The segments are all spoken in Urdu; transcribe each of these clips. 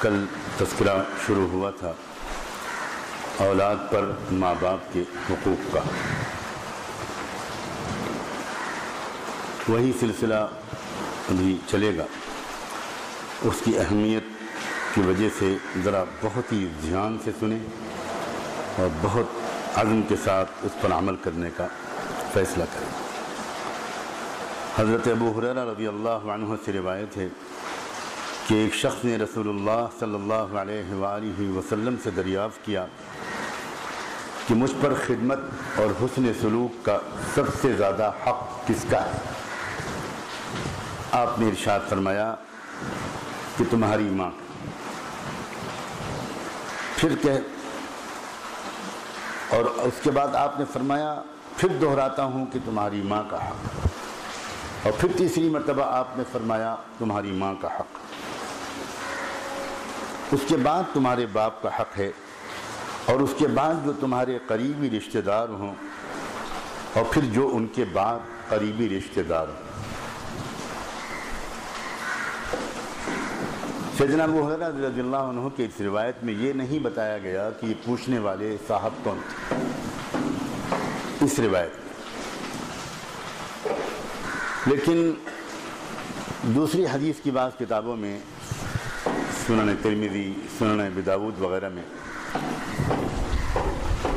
کل تذکرہ شروع ہوا تھا اولاد پر ماں باپ کے حقوق کا، وہی سلسلہ ابھی چلے گا۔ اس کی اہمیت کی وجہ سے ذرا بہت ہی دھیان سے سنیں اور بہت عزم کے ساتھ اس پر عمل کرنے کا فیصلہ کریں۔ حضرت ابو ہریرہ رضی اللہ عنہ سے روایت ہے کہ ایک شخص نے رسول اللہ صلی اللہ علیہ وآلہ وسلم سے دریافت کیا کہ مجھ پر خدمت اور حسن سلوک کا سب سے زیادہ حق کس کا ہے؟ آپ نے ارشاد فرمایا کہ تمہاری ماں۔ پھر اور اس کے بعد آپ نے فرمایا پھر دہراتا ہوں کہ تمہاری ماں کا حق، اور پھر تیسری مرتبہ آپ نے فرمایا تمہاری ماں کا حق، اس کے بعد تمہارے باپ کا حق ہے، اور اس کے بعد جو تمہارے قریبی رشتہ دار ہوں، اور پھر جو ان کے بعد قریبی رشتہ دار ہوں۔ سیدنا ابو ہریرہ رضی اللہ عنہ کی اس روایت میں یہ نہیں بتایا گیا کہ یہ پوچھنے والے صاحب کون تھے اس روایت میں، لیکن دوسری حدیث کی بعض کتابوں میں، سنن ترمذی، سنن ابی داؤد وغیرہ میں،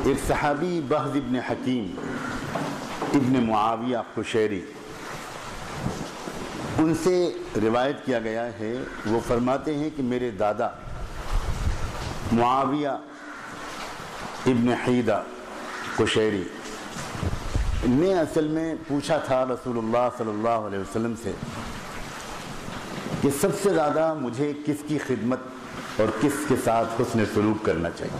ایک صحابی بہز ابن حکیم ابن معاویہ قشیری، ان سے روایت کیا گیا ہے، وہ فرماتے ہیں کہ میرے دادا معاویہ ابن حیدہ قشیری نے اصل میں پوچھا تھا رسول اللہ صلی اللہ علیہ وسلم سے کہ سب سے زیادہ مجھے کس کی خدمت اور کس کے ساتھ حسن سلوک کرنا چاہیے۔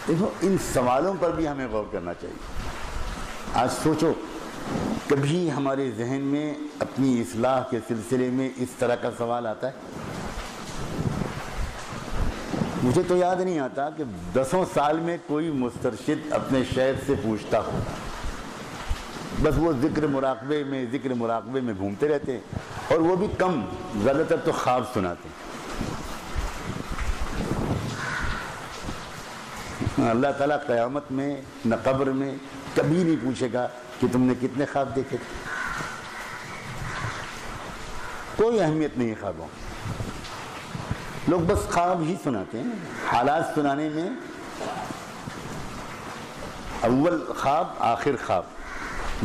دیکھو، ان سوالوں پر بھی ہمیں غور کرنا چاہیے۔ آج سوچو، کبھی ہمارے ذہن میں اپنی اصلاح کے سلسلے میں اس طرح کا سوال آتا ہے؟ مجھے تو یاد نہیں آتا کہ 10 سال میں کوئی مسترشد اپنے شیخ سے پوچھتا ہو، بس وہ ذکر مراقبے میں گھومتے رہتے ہیں، اور وہ بھی کم، زیادہ تر تو خواب سناتے ہیں۔ اللہ تعالیٰ قیامت میں نہ قبر میں کبھی نہیں پوچھے گا کہ تم نے کتنے خواب دیکھے تھے۔ کوئی اہمیت نہیں خوابوں، لوگ بس خواب ہی سناتے ہیں۔ حالات سنانے میں اول خواب، آخر خواب،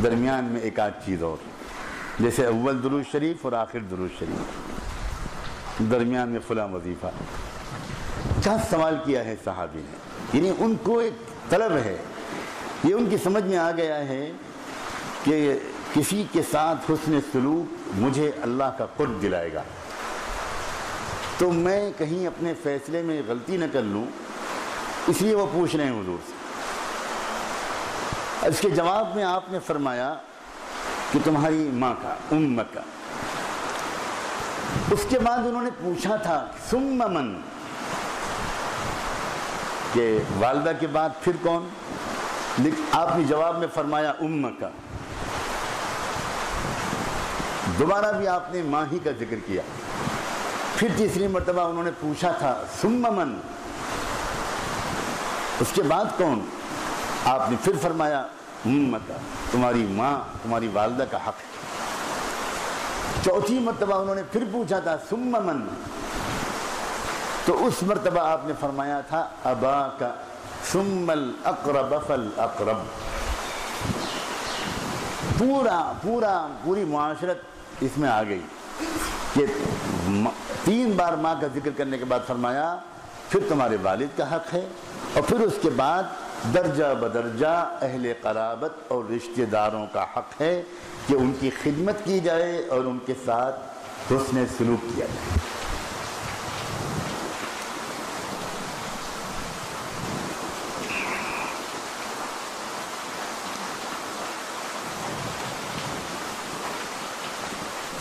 درمیان میں ایک آدھ چیز اور، جیسے اول درود شریف اور آخر درود شریف، درمیان میں فلاں وظیفہ۔ کیا سوال کیا ہے صحابی نے، یعنی ان کو ایک طلب ہے، یہ ان کی سمجھ میں آ گیا ہے کہ کسی کے ساتھ حسن سلوک مجھے اللہ کا قرب دلائے گا، تو میں کہیں اپنے فیصلے میں غلطی نہ کر لوں، اس لیے وہ پوچھ رہے ہیں حضور سے۔ اس کے جواب میں آپ نے فرمایا کہ تمہاری ماں کا، امک کا۔ اس کے بعد انہوں نے پوچھا تھا ثم من، کہ والدہ کے بعد پھر کون؟ آپ نے جواب میں فرمایا امک کا۔ دوبارہ بھی آپ نے ماں ہی کا ذکر کیا۔ پھر تیسری مرتبہ انہوں نے پوچھا تھا ثم من، اس کے بعد کون؟ آپ نے پھر فرمایا امک کا، تمہاری ماں، تمہاری والدہ کا حق ہے۔ چوتھی مرتبہ انہوں نے پھر پوچھا تھا ثم من، تو اس مرتبہ آپ نے فرمایا تھا اباک ثم الاقرب فالاقرب۔ پوری معاشرت اس میں آ گئی کہ 3 بار ماں کا ذکر کرنے کے بعد فرمایا پھر تمہارے والد کا حق ہے، اور پھر اس کے بعد درجہ بدرجہ اہل قرابت اور رشتہ داروں کا حق ہے کہ ان کی خدمت کی جائے اور ان کے ساتھ حسن سلوک کیا جائے۔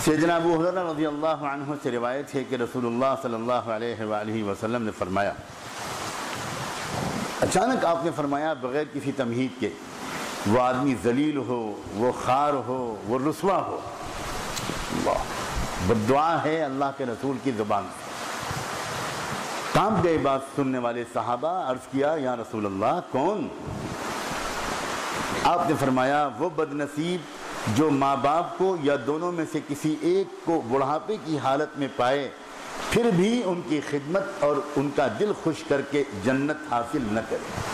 سیدنا ابو ہریرہ رضی اللہ عنہ سے روایت ہے کہ رسول اللہ صلی اللہ علیہ وآلہ وسلم نے فرمایا، اچانک آپ نے فرمایا بغیر کسی تمہید کے، وہ آدمی ذلیل ہو، وہ خوار ہو، وہ رسوا ہو، اللہ بددعا ہے اللہ کے رسول کی زبان سے۔ کانپ گئے بات سننے والے صحابہ، عرض کیا یا رسول اللہ کون؟ آپ نے فرمایا وہ بد نصیب جو ماں باپ کو یا دونوں میں سے کسی ایک کو بڑھاپے کی حالت میں پائے پھر بھی ان کی خدمت اور ان کا دل خوش کر کے جنت حاصل نہ کرے۔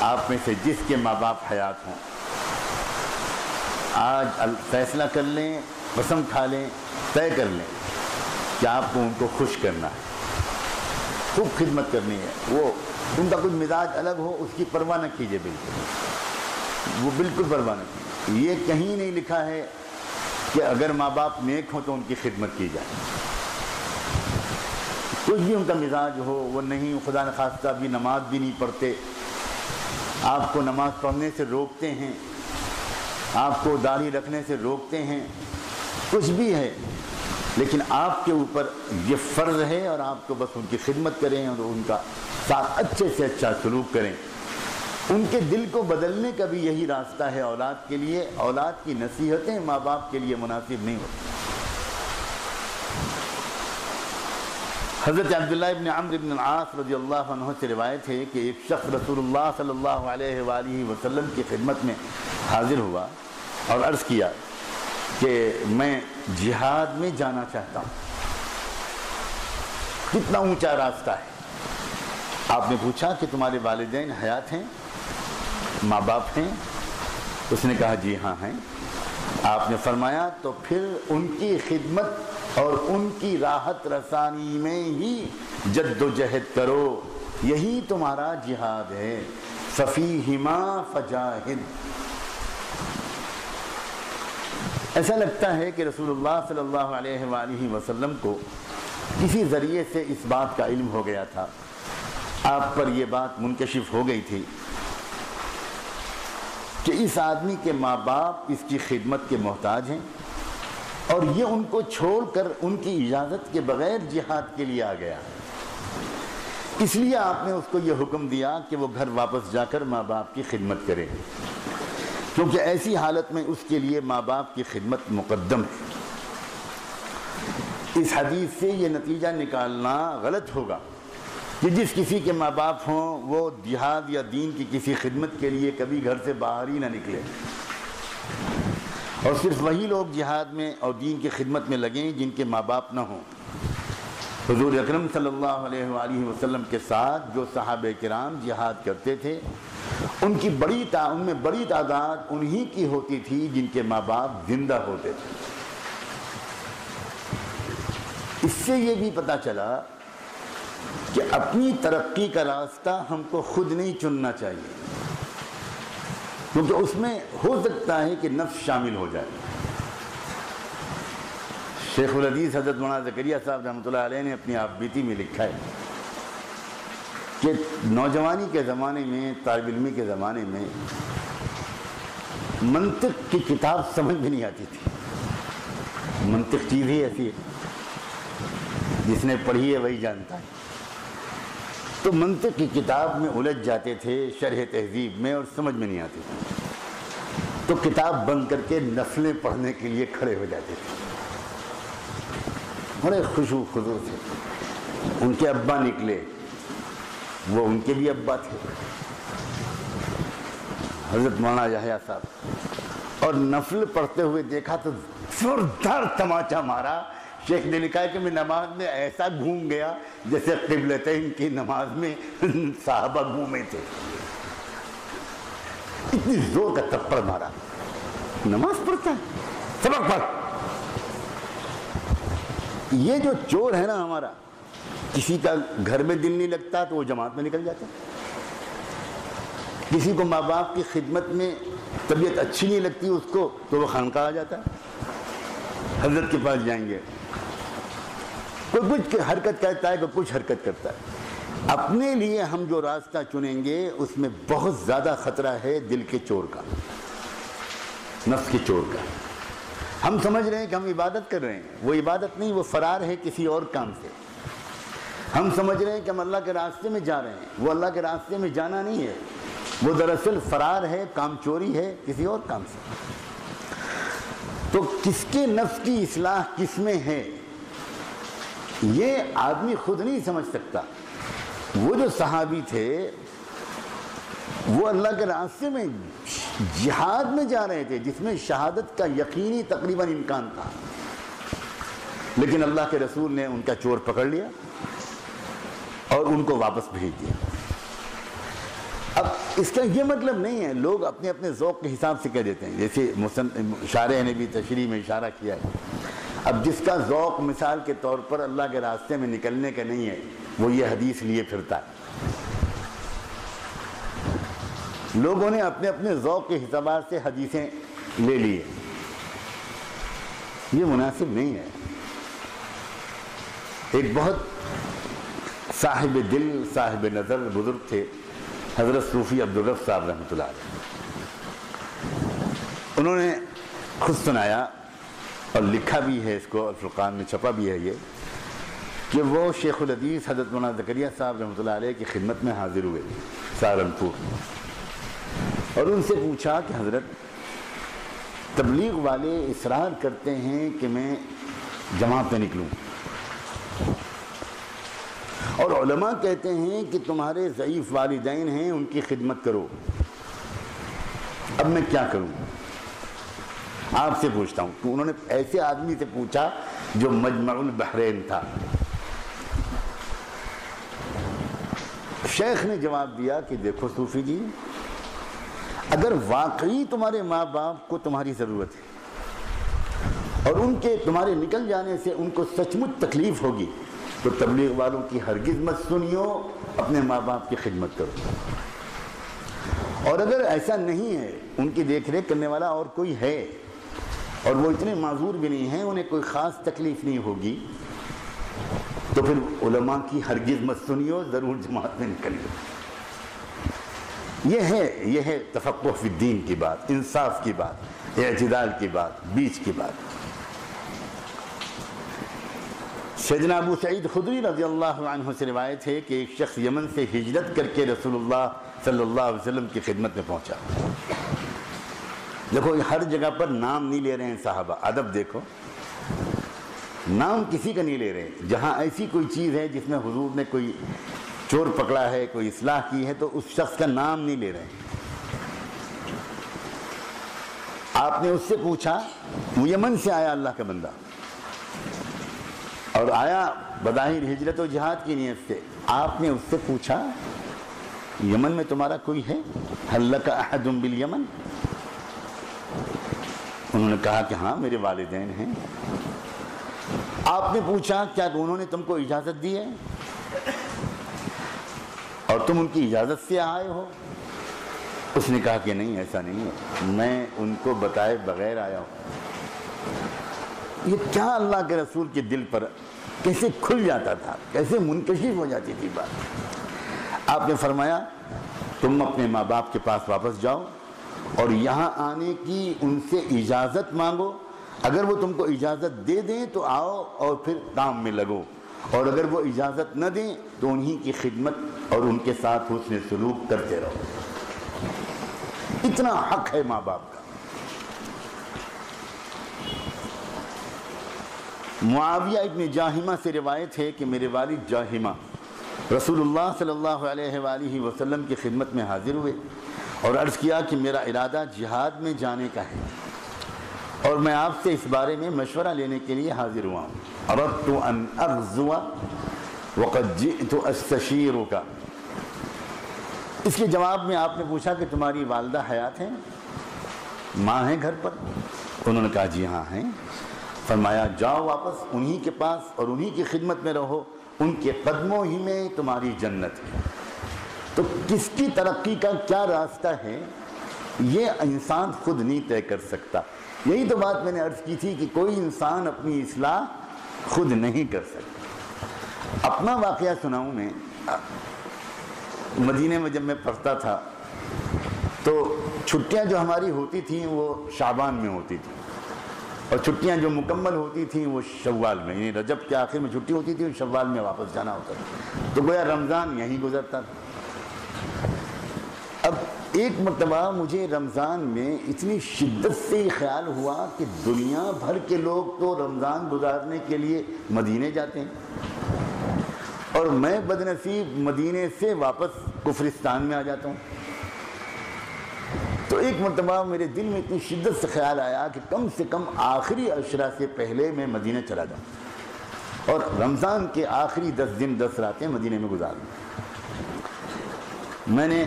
آپ میں سے جس کے ماں باپ حیات ہوں آج فیصلہ کر لیں، قسم کھا لیں، طے کر لیں کہ آپ کو ان کو خوش کرنا ہے، خوب خدمت کرنی ہے۔ وہ ان کا کوئی مزاج الگ ہو اس کی پرواہ نہ کیجیے، بالکل وہ بالکل پرواہ نہ کیجیے۔ یہ کہیں نہیں لکھا ہے کہ اگر ماں باپ نیک ہوں تو ان کی خدمت کی جائے۔ کچھ بھی ان کا مزاج ہو، وہ نہیں، خدا نخواستہ بھی نماز بھی نہیں پڑھتے، آپ کو نماز پڑھنے سے روکتے ہیں، آپ کو داڑھی رکھنے سے روکتے ہیں، کچھ بھی ہے، لیکن آپ کے اوپر یہ فرض ہے اور آپ کو بس ان کی خدمت کریں اور ان کا ساتھ اچھے سے اچھا سلوک کریں۔ ان کے دل کو بدلنے کا بھی یہی راستہ ہے اولاد کے لیے۔ اولاد کی نصیحتیں ماں باپ کے لیے مناسب نہیں ہوتی۔ حضرت عبداللہ ابن عمرو ابن العاص رضی اللہ عنہ سے روایت ہے کہ ایک شخص رسول اللہ صلی اللہ علیہ وآلہ وسلم کی خدمت میں حاضر ہوا اور عرض کیا کہ میں جہاد میں جانا چاہتا ہوں۔ کتنا اونچا راستہ ہے۔ آپ نے پوچھا کہ تمہارے والدین حیات ہیں، ماں باپ ہیں؟ اس نے کہا جی ہاں ہیں۔ آپ نے فرمایا تو پھر ان کی خدمت اور ان کی راحت رسانی میں ہی جد و جہد کرو، یہی تمہارا جہاد ہے۔ ففیہما فجاہد۔ ایسا لگتا ہے کہ رسول اللہ صلی اللہ علیہ وآلہ وسلم کو کسی ذریعے سے اس بات کا علم ہو گیا تھا، آپ پر یہ بات منکشف ہو گئی تھی کہ اس آدمی کے ماں باپ اس کی خدمت کے محتاج ہیں اور یہ ان کو چھوڑ کر ان کی اجازت کے بغیر جہاد کے لیے آ گیا۔ اس لیے آپ نے اس کو یہ حکم دیا کہ وہ گھر واپس جا کر ماں باپ کی خدمت کرے، کیونکہ ایسی حالت میں اس کے لیے ماں باپ کی خدمت مقدم ہے۔ اس حدیث سے یہ نتیجہ نکالنا غلط ہوگا کہ جس کسی کے ماں باپ ہوں وہ جہاد یا دین کی کسی خدمت کے لیے کبھی گھر سے باہر ہی نہ نکلے، اور صرف وہی لوگ جہاد میں اور دین کی خدمت میں لگیں جن کے ماں باپ نہ ہوں۔ حضور اکرم صلی اللہ علیہ وآلہ وسلم کے ساتھ جو صحابہ کرام جہاد کرتے تھے ان میں بڑی تعداد انہی کی ہوتی تھی جن کے ماں باپ زندہ ہوتے تھے۔ اس سے یہ بھی پتہ چلا کہ اپنی ترقی کا راستہ ہم کو خود نہیں چننا چاہیے، کیونکہ اس میں ہو سکتا ہے کہ نفس شامل ہو جائے۔ شیخ الحدیث حضرت مولانا زکریا صاحب رحمۃ اللہ علیہ نے اپنی آپ بیتی میں لکھا ہے کہ نوجوانی کے زمانے میں، طالب علمی کے زمانے میں منطق کی کتاب سمجھ میں نہیں آتی تھی۔ منطق چیز ہی ایسی ہے، جس نے پڑھی ہے وہی جانتا ہے۔ تو منطق کی کتاب میں الجھ جاتے تھے، شرح تہذیب میں، اور سمجھ میں نہیں آتی تھی، تو کتاب بند کر کے نفلیں پڑھنے کے لیے کھڑے ہو جاتے تھے بڑے خشوع خضوع سے۔ ان کے ابا نکلے، وہ ان کے بھی ابا تھے، حضرت مولانا یحییٰ صاحب، اور نفل پڑھتے ہوئے دیکھا تو زوردار تماچا مارا۔ شیخ نے لکھا ہے کہ میں نماز میں ایسا گھوم گیا جیسے قبلتین کی نماز میں صحابہ گھومے تھے، اتنی زور کا تھپڑ مارا۔ نماز پڑھتا ہے، سبق پڑھ۔ یہ جو چور ہے نا ہمارا، کسی کا گھر میں دل نہیں لگتا تو وہ جماعت میں نکل جاتا، کسی کو ماں باپ کی خدمت میں طبیعت اچھی نہیں لگتی اس کو تو وہ خانقاہ آ جاتا ہے، حضرت کے پاس جائیں گے، کوئی کچھ حرکت کرتا ہے، کوئی کچھ حرکت کرتا ہے۔ اپنے لیے ہم جو راستہ چنیں گے اس میں بہت زیادہ خطرہ ہے دل کے چور کا، نفس کے چور کا۔ ہم سمجھ رہے ہیں کہ ہم عبادت کر رہے ہیں، وہ عبادت نہیں، وہ فرار ہے کسی اور کام سے۔ ہم سمجھ رہے ہیں کہ ہم اللہ کے راستے میں جا رہے ہیں، وہ اللہ کے راستے میں جانا نہیں ہے، وہ دراصل فرار ہے، کام چوری ہے کسی اور کام سے۔ تو کس کے نفس کی اصلاح کس میں ہے یہ آدمی خود نہیں سمجھ سکتا۔ وہ جو صحابی تھے وہ اللہ کے راستے میں جہاد میں جا رہے تھے جس میں شہادت کا یقینی تقریباً امکان تھا، لیکن اللہ کے رسول نے ان کا چور پکڑ لیا اور ان کو واپس بھیج دیا۔ اب اس کا یہ مطلب نہیں ہے، لوگ اپنے اپنے ذوق کے حساب سے کہہ دیتے ہیں، جیسے شارح نے بھی تشریح میں اشارہ کیا ہے۔ اب جس کا ذوق مثال کے طور پر اللہ کے راستے میں نکلنے کا نہیں ہے وہ یہ حدیث لیے پھرتا ہے۔ لوگوں نے اپنے اپنے ذوق کے حساب سے حدیثیں لے لی ہیں، یہ مناسب نہیں ہے۔ ایک بہت صاحب دل صاحب نظر بزرگ تھے، حضرت صوفی عبدالرف صاحب رحمۃ اللہ علیہ۔ انہوں نے خود سنایا اور لکھا بھی ہے، اس کو الفرقان میں چھپا بھی ہے یہ، کہ وہ شیخ الحدیث حضرت مولانا زکریا صاحب رحمۃ اللہ علیہ کی خدمت میں حاضر ہوئے سہارنپور، اور ان سے پوچھا کہ حضرت تبلیغ والے اصرار کرتے ہیں کہ میں جماعت میں نکلوں، اور علماء کہتے ہیں کہ تمہارے ضعیف والدین ہیں ان کی خدمت کرو، اب میں کیا کروں؟ آپ سے پوچھتا ہوں کہ انہوں نے ایسے آدمی سے پوچھا جو مجمع البحرین تھا۔ شیخ نے جواب دیا کہ دیکھو صوفی جی، اگر واقعی تمہارے ماں باپ کو تمہاری ضرورت ہے اور ان کے تمہارے نکل جانے سے ان کو سچ مچ تکلیف ہوگی تو تبلیغ والوں کی ہرگز مت سنیو، اپنے ماں باپ کی خدمت کرو۔ اور اگر ایسا نہیں ہے، ان کی دیکھ ریکھ کرنے والا اور کوئی ہے اور وہ اتنے معذور بھی نہیں ہیں، انہیں کوئی خاص تکلیف نہیں ہوگی، تو پھر علماء کی ہرگز مت سنیو، ضرور جماعت میں نکلیو۔ یہ ہے تفقہ فی الدین کی بات، انصاف کی بات، اعتدال کی بات، بیچ کی بات۔ سیدنا ابو سعید خدری رضی اللہ عنہ سے روایت ہے کہ ایک شخص یمن سے ہجرت کر کے رسول اللہ صلی اللہ علیہ وسلم کی خدمت میں پہنچا۔ دیکھو ہر جگہ پر نام نہیں لے رہے ہیں صحابہ، ادب دیکھو، نام کسی کا نہیں لے رہے ہیں۔ جہاں ایسی کوئی چیز ہے جس میں حضور نے کوئی چور پکڑا ہے، کوئی اصلاح کی ہے، تو اس شخص کا نام نہیں لے رہے ہیں۔ آپ نے اس سے پوچھا، وہ یمن سے آیا اللہ کا بندہ، اور آیا بظاہر ہجرت و جہاد کی نیت سے۔ آپ نے اس سے پوچھا یمن میں تمہارا کوئی ہے؟ هل لك احد بالیمن؟ انہوں نے کہا کہ ہاں میرے والدین ہیں۔ آپ نے پوچھا کیا انہوں نے تم کو اجازت دی ہے اور تم ان کی اجازت سے آئے ہو؟ اس نے کہا کہ نہیں، ایسا نہیں ہے، میں ان کو بتائے بغیر آیا ہوں۔ یہ کیا اللہ کے رسول کے دل پر کیسے کھل جاتا تھا، کیسے منکشف ہو جاتی تھی بات۔ آپ نے فرمایا تم اپنے ماں باپ کے پاس واپس جاؤ اور یہاں آنے کی ان سے اجازت مانگو، اگر وہ تم کو اجازت دے دیں تو آؤ اور پھر کام میں لگو، اور اگر وہ اجازت نہ دیں تو انہی کی خدمت اور ان کے ساتھ حسن سلوک کرتے رہو۔ اتنا حق ہے ماں باپ کا۔ معاویہ ابن جاہمہ سے روایت ہے کہ میرے والد جاہمہ رسول اللہ صلی اللہ علیہ وآلہ وسلم کی خدمت میں حاضر ہوئے اور عرض کیا کہ میرا ارادہ جہاد میں جانے کا ہے اور میں آپ سے اس بارے میں مشورہ لینے کے لیے حاضر ہوا ہوں۔ اردت ان اغزو وقد جئت استشیرک۔ اس کے جواب میں آپ نے پوچھا کہ تمہاری والدہ حیات ہیں، ماں ہیں گھر پر؟ انہوں نے کہا جی ہاں ہیں۔ فرمایا جاؤ واپس انہی کے پاس اور انہی کی خدمت میں رہو، ان کے قدموں ہی میں تمہاری جنت ہے۔ تو کس کی ترقی کا کیا راستہ ہے یہ انسان خود نہیں طے کر سکتا۔ یہی تو بات میں نے عرض کی تھی کہ کوئی انسان اپنی اصلاح خود نہیں کر سکتا۔ اپنا واقعہ سناؤں میں، مدینے میں جب میں پڑھتا تھا تو چھٹیاں جو ہماری ہوتی تھیں وہ شعبان میں ہوتی تھیں، اور چھٹیاں جو مکمل ہوتی تھیں وہ شوال میں، یعنی رجب کے آخر میں چھٹی ہوتی تھی اور شوال میں واپس جانا ہوتا تھا، تو گویا رمضان یہیں گزرتا تھا۔ اب ایک مرتبہ مجھے رمضان میں اتنی شدت سے خیال ہوا کہ دنیا بھر کے لوگ تو رمضان گزارنے کے لیے مدینے جاتے ہیں اور میں بدنصیب مدینے سے واپس کفرستان میں آ جاتا ہوں. تو ایک مرتبہ میرے دل میں اتنی شدت سے خیال آیا کہ کم سے کم آخری عشرہ سے پہلے میں مدینے چلا جاؤں اور رمضان کے آخری 10 دن 10 راتیں مدینے میں گزار دوں. میں نے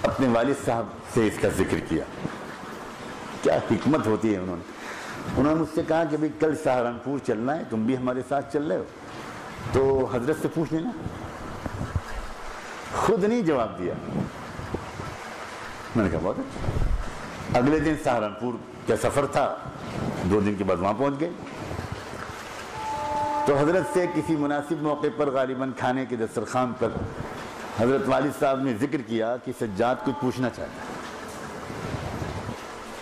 اپنے والد صاحب سے اس کا ذکر کیا. کیا حکمت ہوتی ہے انہوں نے مجھ سے کہا کہ بھئی کل سہارنپور چلنا ہے, تم بھی ہمارے ساتھ چل رہے ہو تو حضرت سے پوچھ لینا. خود نہیں جواب دیا. میں نے کہا بہت اچھا. اگلے دن سہارنپور کا سفر تھا, 2 دن کے بعد وہاں پہنچ گئے. تو حضرت سے کسی مناسب موقع پر غالباً کھانے کے دسترخوان پر حضرت والد صاحب نے ذکر کیا کہ سجاد کچھ پوچھنا چاہتا ہے.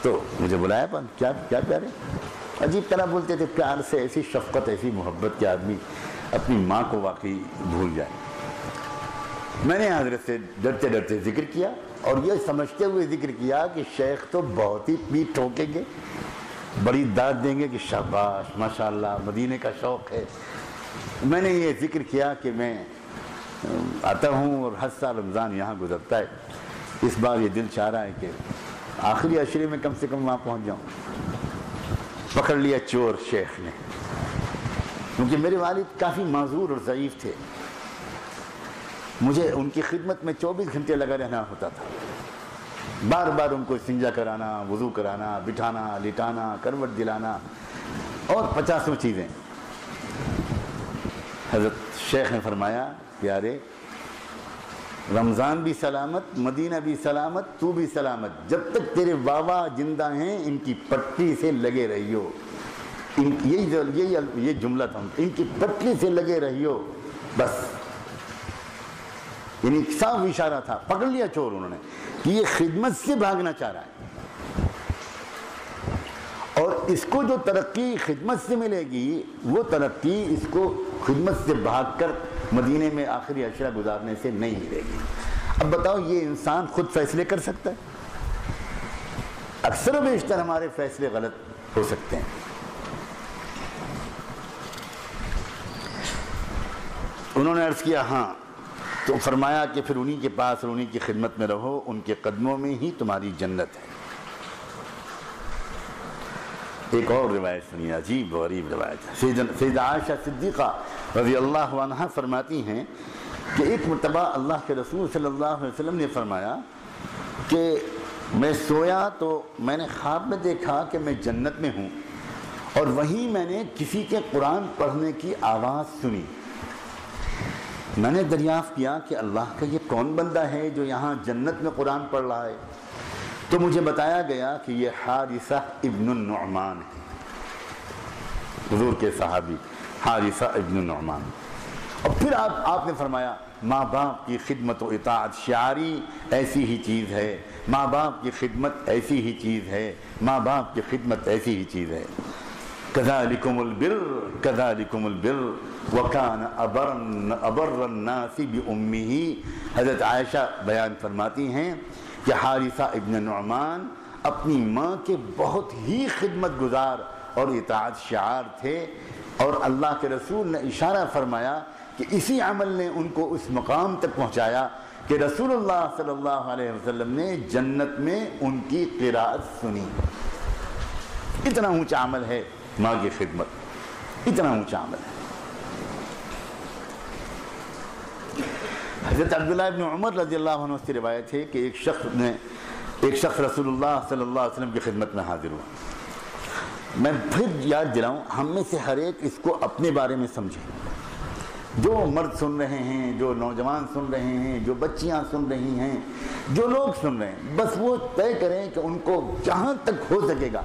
تو مجھے بلایا پر کیا پیارے, عجیب طرح بولتے تھے, پیار سے ایسی شفقت ایسی محبت کہ آدمی اپنی ماں کو واقعی بھول جائے. میں نے حضرت سے ڈرتے ڈرتے ذکر کیا اور یہ سمجھتے ہوئے ذکر کیا کہ شیخ تو بہت ہی پیٹ ٹھوکیں گے, بڑی داد دیں گے کہ شاباش ماشاءاللہ مدینے کا شوق ہے. میں نے یہ ذکر کیا کہ میں آتا ہوں اور ہر سال رمضان یہاں گزرتا ہے, اس بار یہ دل چاہ رہا ہے کہ آخری عشرے میں کم سے کم وہاں پہنچ جاؤں. پکڑ لیا چور شیخ نے, کیونکہ میرے والد کافی معذور اور ضعیف تھے. مجھے ان کی خدمت میں 24 گھنٹے لگا رہنا ہوتا تھا. بار بار ان کو استنجا کرانا, وضو کرانا, بٹھانا, لٹانا, کروٹ دلانا اور 50 چیزیں. حضرت شیخ نے فرمایا پیارے رمضان بھی سلامت, مدینہ بھی سلامت, تو بھی سلامت, جب تک تیرے بابا زندہ ہیں ان کی پٹی سے لگے رہیو. یہ جملہ تھا, ان کی پٹی سے لگے رہیو بس. یعنی صاف اشارہ تھا. پکڑ لیا چور انہوں نے کہ یہ خدمت سے بھاگنا چاہ رہا ہے اور اس کو جو ترقی خدمت سے ملے گی وہ ترقی اس کو خدمت سے بھاگ کر مدینے میں آخری عشرہ گزارنے سے نہیں ملے گی. اب بتاؤ یہ انسان خود فیصلے کر سکتا ہے؟ اکثر و بیشتر ہمارے فیصلے غلط ہو سکتے ہیں. انہوں نے عرض کیا ہاں. تو فرمایا کہ پھر انہی کے پاس اور انہی کی خدمت میں رہو, ان کے قدموں میں ہی تمہاری جنت ہے. ایک اور روایت سنیے, عجیب و غریب روایت ہے. سیدہ عائشہ صدیقہ رضی اللہ عنہا فرماتی ہیں کہ ایک مرتبہ اللہ کے رسول صلی اللہ علیہ وسلم نے فرمایا کہ میں سویا تو میں نے خواب میں دیکھا کہ میں جنت میں ہوں اور وہیں میں نے کسی کے قرآن پڑھنے کی آواز سنی. میں نے دریافت کیا کہ اللہ کا یہ کون بندہ ہے جو یہاں جنت میں قرآن پڑھ رہا ہے؟ تو مجھے بتایا گیا کہ یہ حارثہ ابن النعمان ہے, حضور کے صحابی حارثہ ابن النعمان. اور پھر آپ نے فرمایا ماں باپ کی خدمت و اطاعت شعاری ایسی ہی چیز ہے, ماں باپ کی خدمت ایسی ہی چیز ہے, ماں باپ کی خدمت ایسی ہی چیز ہے. کذالکم البر کذالکم البر وکان ابر الناس بامہ. حضرت عائشہ بیان فرماتی ہیں کہ حارثہ ابن نعمان اپنی ماں کے بہت ہی خدمت گزار اور اطاعت شعار تھے, اور اللہ کے رسول نے اشارہ فرمایا کہ اسی عمل نے ان کو اس مقام تک پہنچایا کہ رسول اللہ صلی اللہ علیہ وسلم نے جنت میں ان کی قراءت سنی. اتنا اونچا عمل ہے ماں کی خدمت, اتنا اونچا عمل ہے. حضرت عبداللہ ابن عمر رضی اللہ عنہ سے روایت ہے کہ ایک شخص رسول اللہ صلی اللہ علیہ وسلم کی خدمت میں حاضر ہوا. میں پھر یاد دلاؤں, ہم میں سے ہر ایک اس کو اپنے بارے میں سمجھے. جو مرد سن رہے ہیں, جو نوجوان سن رہے ہیں, جو بچیاں سن رہی ہیں, جو لوگ سن رہے ہیں, بس وہ طے کریں کہ ان کو جہاں تک ہو سکے گا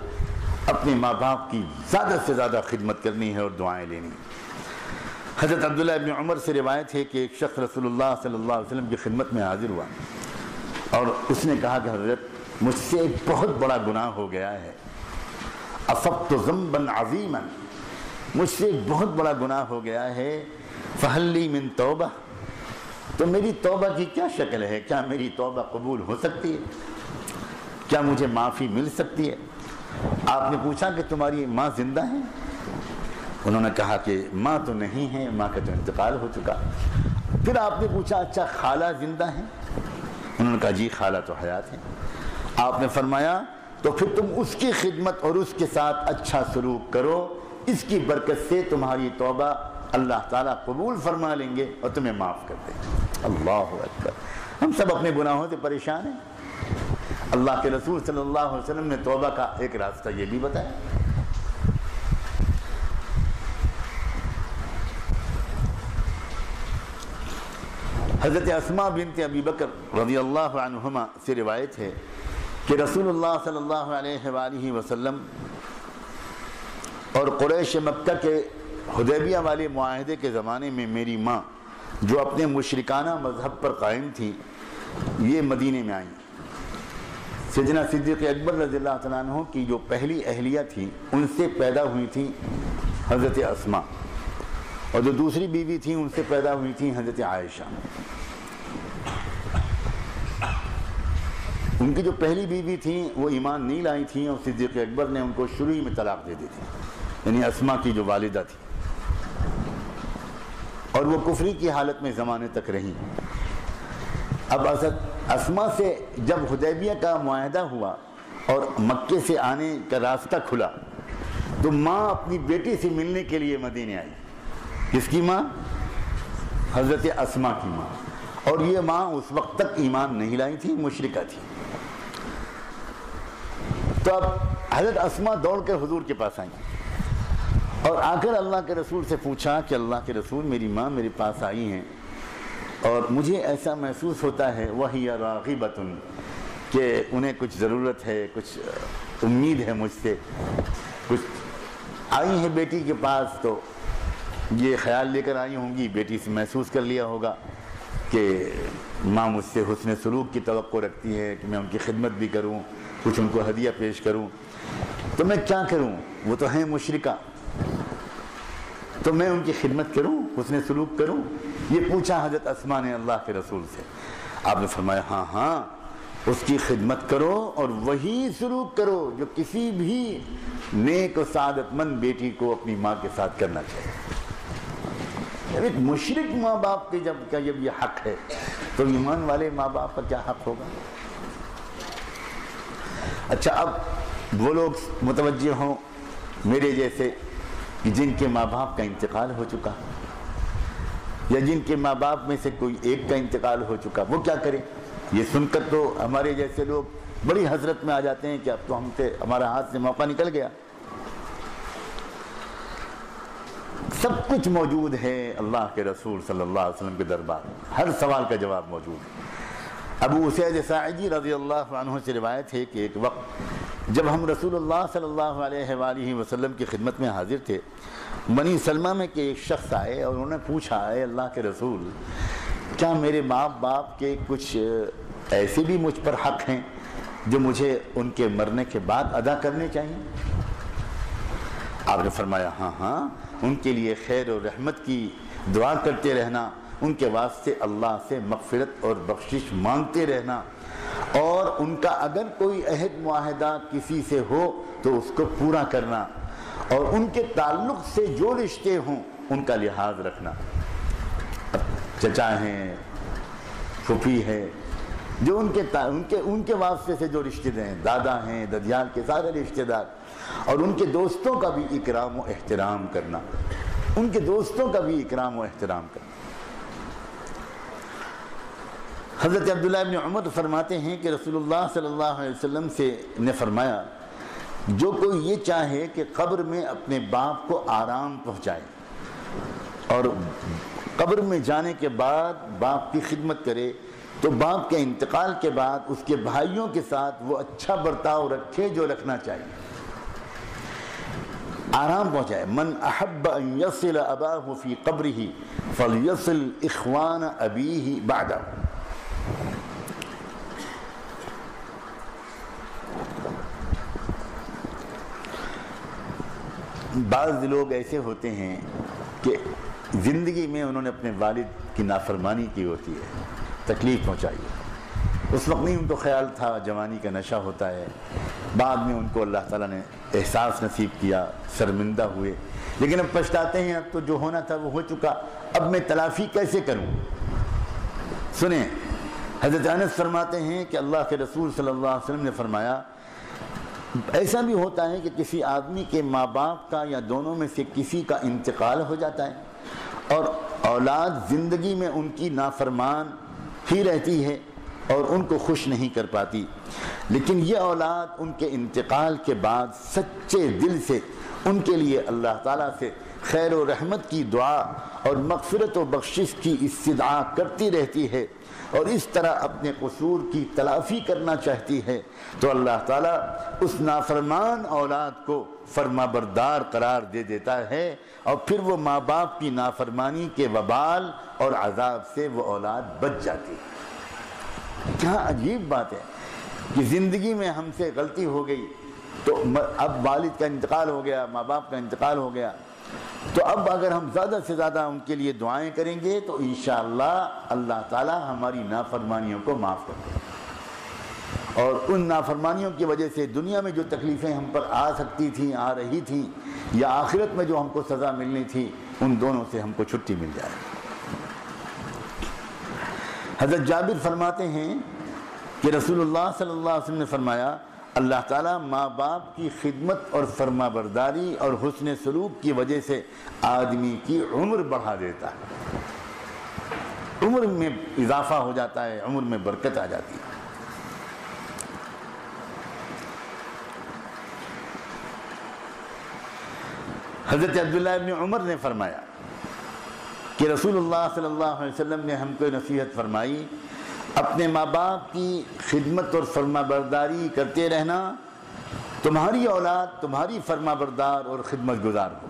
اپنے ماں باپ کی زیادہ سے زیادہ خدمت کرنی ہے اور دعائیں لینی. حضرت عبداللہ ابن عمر سے روایت ہے کہ ایک شخص رسول اللہ صلی اللہ علیہ وسلم کی خدمت میں حاضر ہوا اور اس نے کہا کہ حضرت مجھ سے ایک بہت بڑا گناہ ہو گیا ہے. اصبت ذنبا عظیما, مجھ سے ایک بہت بڑا گناہ ہو گیا ہے. فہل لی من توبہ, تو میری توبہ کی کیا شکل ہے, کیا میری توبہ قبول ہو سکتی ہے؟ کیا مجھے معافی مل سکتی ہے؟ آپ نے پوچھا کہ تمہاری ماں زندہ ہے؟ انہوں نے کہا کہ ماں تو نہیں ہے، ماں کا تو انتقال ہو چکا۔ پھر آپ نے پوچھا اچھا خالہ زندہ ہے؟ انہوں نے کہا جی خالہ تو حیات ہے۔ آپ نے فرمایا تو پھر تم اس کی خدمت اور اس کے ساتھ اچھا سلوک کرو، اس کی برکت سے تمہاری توبہ اللہ تعالیٰ قبول فرما لیں گے اور تمہیں معاف کر دیں گے۔ اللہ اکبر۔ ہم سب اپنے گناہوں سے پریشان ہیں۔ اللہ کے رسول صلی اللہ علیہ وسلم نے توبہ کا ایک راستہ یہ بھی بتایا۔ حضرت اسماء بنت ابی بکر رضی اللہ عنہما سے روایت ہے کہ رسول اللہ صلی اللہ علیہ وآلہ وسلم اور قریش مکہ کے حدیبیہ والے معاہدے کے زمانے میں میری ماں جو اپنے مشرکانہ مذہب پر قائم تھی یہ مدینے میں آئیں۔ سیدنا صدیق اکبر رضی اللہ تعالیٰ عنہ کی جو پہلی اہلیہ تھی ان سے پیدا ہوئی تھی حضرت اسماء، اور جو دوسری بیوی تھیں ان سے پیدا ہوئی تھی حضرت عائشہ۔ ان کی جو پہلی بیوی تھیں وہ ایمان نہیں لائی تھیں اور صدیق اکبر نے ان کو شروع ہی میں طلاق دے دی تھی، یعنی اسماء کی جو والدہ تھی، اور وہ کفری کی حالت میں زمانے تک رہیں۔ اب حضرت اسماء سے جب حدیبیہ کا معاہدہ ہوا اور مکے سے آنے کا راستہ کھلا تو ماں اپنی بیٹی سے ملنے کے لیے مدینے آئی۔ کس کی ماں؟ حضرت اسماء کی ماں، اور یہ ماں اس وقت تک ایمان نہیں لائی تھی، مشرکہ تھی۔ تو اب حضرت اسماء دوڑ کے حضور کے پاس آئیں اور آ کر اللہ کے رسول سے پوچھا کہ اللہ کے رسول میری ماں میرے پاس آئی ہیں اور مجھے ایسا محسوس ہوتا ہے وَهِيَ رَاغِبَةٌ کہ انہیں کچھ ضرورت ہے، کچھ امید ہے مجھ سے، کچھ آئی ہیں بیٹی کے پاس، تو یہ خیال لے کر آئی ہوں گی، بیٹی سے محسوس کر لیا ہوگا کہ ماں مجھ سے حسن سلوک کی توقع رکھتی ہے کہ میں ان کی خدمت بھی کروں، کچھ ان کو ہدیہ پیش کروں، تو میں کیا کروں؟ وہ تو ہیں مشرکہ، تو میں ان کی خدمت کروں، حسن سلوک کروں؟ یہ پوچھا حضرت اسماء نے اللہ کے رسول سے۔ آپ نے فرمایا ہاں ہاں اس کی خدمت کرو اور وہی سلوک کرو جو کسی بھی نیک و سعادت مند بیٹی کو اپنی ماں کے ساتھ کرنا چاہیے۔ ایک مشرک ماں باپ کے جب یہ حق ہے تو ایمان والے ماں باپ کا کیا حق ہوگا؟ اچھا اب وہ لوگ متوجہ ہوں میرے جیسے کہ جن کے ماں باپ کا انتقال ہو چکا، یا جن کے ماں باپ میں سے کوئی ایک کا انتقال ہو چکا، وہ کیا کریں؟ یہ سن کر تو ہمارے جیسے لوگ بڑی حسرت میں آ جاتے ہیں کہ اب تو ہمارا ہاتھ سے موقع نکل گیا۔ سب کچھ موجود ہے اللہ کے رسول صلی اللہ علیہ وسلم کے دربار، ہر سوال کا جواب موجود ہے۔ ابو اسید ساعدی رضی اللہ عنہ سے روایت ہے کہ ایک وقت جب ہم رسول اللہ صلی اللہ علیہ وآلہ وسلم کی خدمت میں حاضر تھے، بنی سلمہ میں کہ ایک شخص آئے اور انہوں نے پوچھا اے اللہ کے رسول کیا میرے ماں باپ کے کچھ ایسے بھی مجھ پر حق ہیں جو مجھے ان کے مرنے کے بعد ادا کرنے چاہیے؟ آپ نے فرمایا ہاں ہاں ان کے لیے خیر و رحمت کی دعا کرتے رہنا، ان کے واسطے اللہ سے مغفرت اور بخشش مانگتے رہنا، اور ان کا اگر کوئی عہد معاہدہ کسی سے ہو تو اس کو پورا کرنا، اور ان کے تعلق سے جو رشتے ہوں ان کا لحاظ رکھنا۔ چچا ہیں، پھوپھی ہے، جو ان کے واسطے سے جو رشتے ہیں، دادا ہیں، ددیال کے سارے رشتے دار، اور ان کے دوستوں کا بھی اکرام و احترام کرنا، ان کے دوستوں کا بھی اکرام و احترام کرنا۔ حضرت عبداللہ ابن عمر فرماتے ہیں کہ رسول اللہ صلی اللہ علیہ وسلم نے فرمایا جو کوئی یہ چاہے کہ قبر میں اپنے باپ کو آرام پہنچائے اور قبر میں جانے کے بعد باپ کی خدمت کرے تو باپ کے انتقال کے بعد اس کے بھائیوں کے ساتھ وہ اچھا برتاؤ رکھے جو رکھنا چاہیے، آرام پہنچائے۔ من احب ان یصل اباہ فی قبرہ فلیصل اخوان ابیہ بعدہ۔ بعض لوگ ایسے ہوتے ہیں کہ زندگی میں انہوں نے اپنے والد کی نافرمانی کی ہوتی ہے، تکلیف پہنچائی ہے، اس وقت نہیں ان کو خیال تھا، جوانی کا نشہ ہوتا ہے، بعد میں ان کو اللہ تعالیٰ نے احساس نصیب کیا، شرمندہ ہوئے، لیکن اب پچھتاتے ہیں اب تو جو ہونا تھا وہ ہو چکا، اب میں تلافی کیسے کروں؟ سنیں، حضرت انس فرماتے ہیں کہ اللہ کے رسول صلی اللہ علیہ وسلم نے فرمایا ایسا بھی ہوتا ہے کہ کسی آدمی کے ماں باپ کا یا دونوں میں سے کسی کا انتقال ہو جاتا ہے اور اولاد زندگی میں ان کی نافرمان ہی رہتی ہے اور ان کو خوش نہیں کر پاتی، لیکن یہ اولاد ان کے انتقال کے بعد سچے دل سے ان کے لیے اللہ تعالیٰ سے خیر و رحمت کی دعا اور مغفرت و بخشش کی استدعا کرتی رہتی ہے اور اس طرح اپنے قصور کی تلافی کرنا چاہتی ہے، تو اللہ تعالیٰ اس نافرمان اولاد کو فرما بردار قرار دے دیتا ہے اور پھر وہ ماں باپ کی نافرمانی کے وبال اور عذاب سے وہ اولاد بچ جاتی ہے۔ کیا عجیب بات ہے کہ زندگی میں ہم سے غلطی ہو گئی تو اب والد کا انتقال ہو گیا، ماں باپ کا انتقال ہو گیا، تو اب اگر ہم زیادہ سے زیادہ ان کے لیے دعائیں کریں گے تو انشاءاللہ اللہ تعالی ہماری نافرمانیوں کو معاف کر دے گا، اور ان نافرمانیوں کی وجہ سے دنیا میں جو تکلیفیں ہم پر آ سکتی تھیں، آ رہی تھیں، یا آخرت میں جو ہم کو سزا ملنی تھی، ان دونوں سے ہم کو چھٹی مل جائے۔ حضرت جابر فرماتے ہیں کہ رسول اللہ صلی اللہ علیہ وسلم نے فرمایا اللہ تعالیٰ ماں باپ کی خدمت اور فرما برداری اور حسن سلوک کی وجہ سے آدمی کی عمر بڑھا دیتا ہے، عمر میں اضافہ ہو جاتا ہے، عمر میں برکت آ جاتی ہے۔ حضرت عبداللہ ابن عمر نے فرمایا کہ رسول اللہ صلی اللہ علیہ وسلم نے ہم کو نصیحت فرمائی، اپنے ماں باپ کی خدمت اور فرما برداری کرتے رہنا، تمہاری اولاد تمہاری فرما بردار اور خدمت گزار ہو،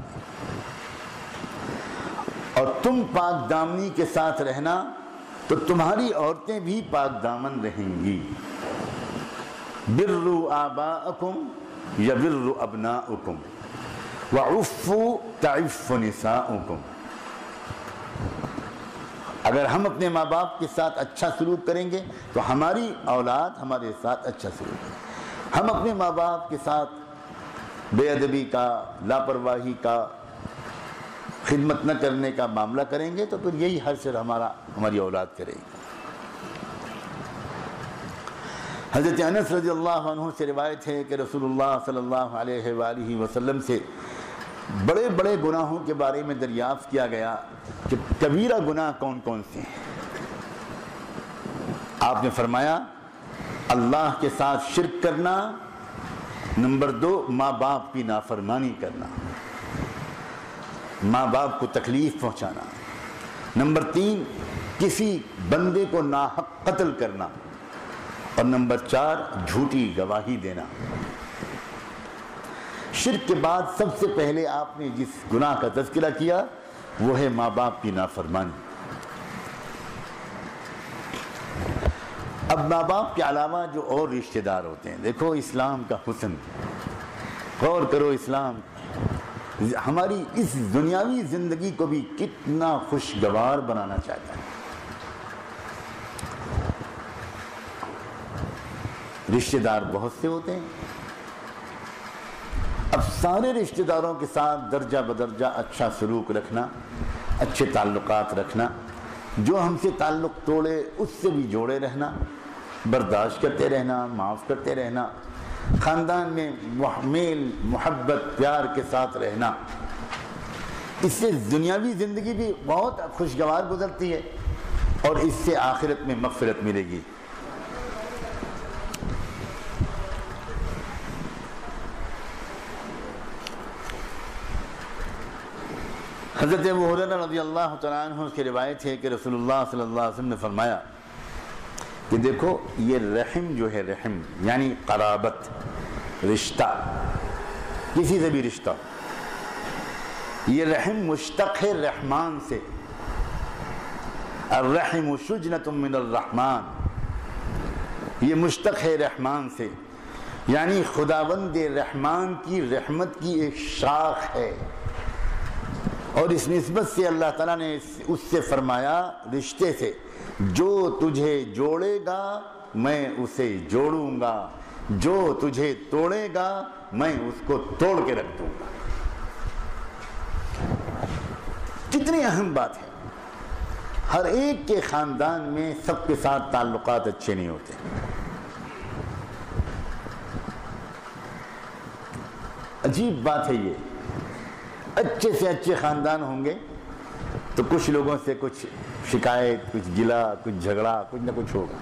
اور تم پاک دامنی کے ساتھ رہنا تو تمہاری عورتیں بھی پاک دامن رہیں گی۔ بروا آباءکم یبر ابناؤکم وعفوا تعف نساؤکم۔ اگر ہم اپنے ماں باپ کے ساتھ اچھا سلوک کریں گے تو ہماری اولاد ہمارے ساتھ اچھا سلوک کریں گے۔ ہم اپنے ماں باپ کے ساتھ بے ادبی کا، لاپرواہی کا، خدمت نہ کرنے کا معاملہ کریں گے تو پھر یہی حشر ہماری اولاد کرے گی۔ حضرت انس رضی اللہ عنہ سے روایت ہے کہ رسول اللہ صلی اللہ علیہ وآلہ وسلم سے بڑے بڑے گناہوں کے بارے میں دریافت کیا گیا کہ کبیرہ گناہ کون کون سے ہیں۔ آپ نے فرمایا اللہ کے ساتھ شرک کرنا، نمبر 2 ماں باپ کی نافرمانی کرنا، ماں باپ کو تکلیف پہنچانا، نمبر 3 کسی بندے کو ناحق قتل کرنا، اور نمبر 4 جھوٹی گواہی دینا۔ شرک کے بعد سب سے پہلے آپ نے جس گناہ کا تذکرہ کیا وہ ہے ماں باپ کی نافرمانی۔ اب ماں باپ کے علاوہ جو اور رشتہ دار ہوتے ہیں، دیکھو اسلام کا حسن، غور کرو، اسلام ہماری اس دنیاوی زندگی کو بھی کتنا خوشگوار بنانا چاہتا ہے۔ رشتہ دار بہت سے ہوتے ہیں، اب سارے رشتہ داروں کے ساتھ درجہ بدرجہ اچھا سلوک رکھنا، اچھے تعلقات رکھنا، جو ہم سے تعلق توڑے اس سے بھی جوڑے رہنا، برداشت کرتے رہنا، معاف کرتے رہنا، خاندان میں میل محبت پیار کے ساتھ رہنا، اس سے دنیاوی زندگی بھی بہت خوشگوار گزرتی ہے اور اس سے آخرت میں مغفرت ملے گی۔ حضرت ابو ہریرہ رضی اللہ تعالیٰ عنہ کی روایت ہے کہ رسول اللہ صلی اللہ علیہ وسلم نے فرمایا کہ دیکھو یہ رحم جو ہے، رحم یعنی قرابت، رشتہ، کسی سے بھی رشتہ، یہ رحم مشتق ہے رحمان سے، الرحم شجنۃ من الرحمن، یہ مشتق ہے رحمان سے، یعنی خداوند رحمان کی رحمت کی ایک شاخ ہے، اور اس نسبت سے اللہ تعالیٰ نے اس سے فرمایا رشتے سے جو تجھے جوڑے گا میں اسے جوڑوں گا، جو تجھے توڑے گا میں اس کو توڑ کے رکھ دوں گا۔ کتنی اہم بات ہے۔ ہر ایک کے خاندان میں سب کے ساتھ تعلقات اچھے نہیں ہوتے۔ عجیب بات ہے یہ، اچھے سے اچھے خاندان ہوں گے تو کچھ لوگوں سے کچھ شکایت، کچھ گلا، کچھ جھگڑا، کچھ نہ کچھ ہوگا۔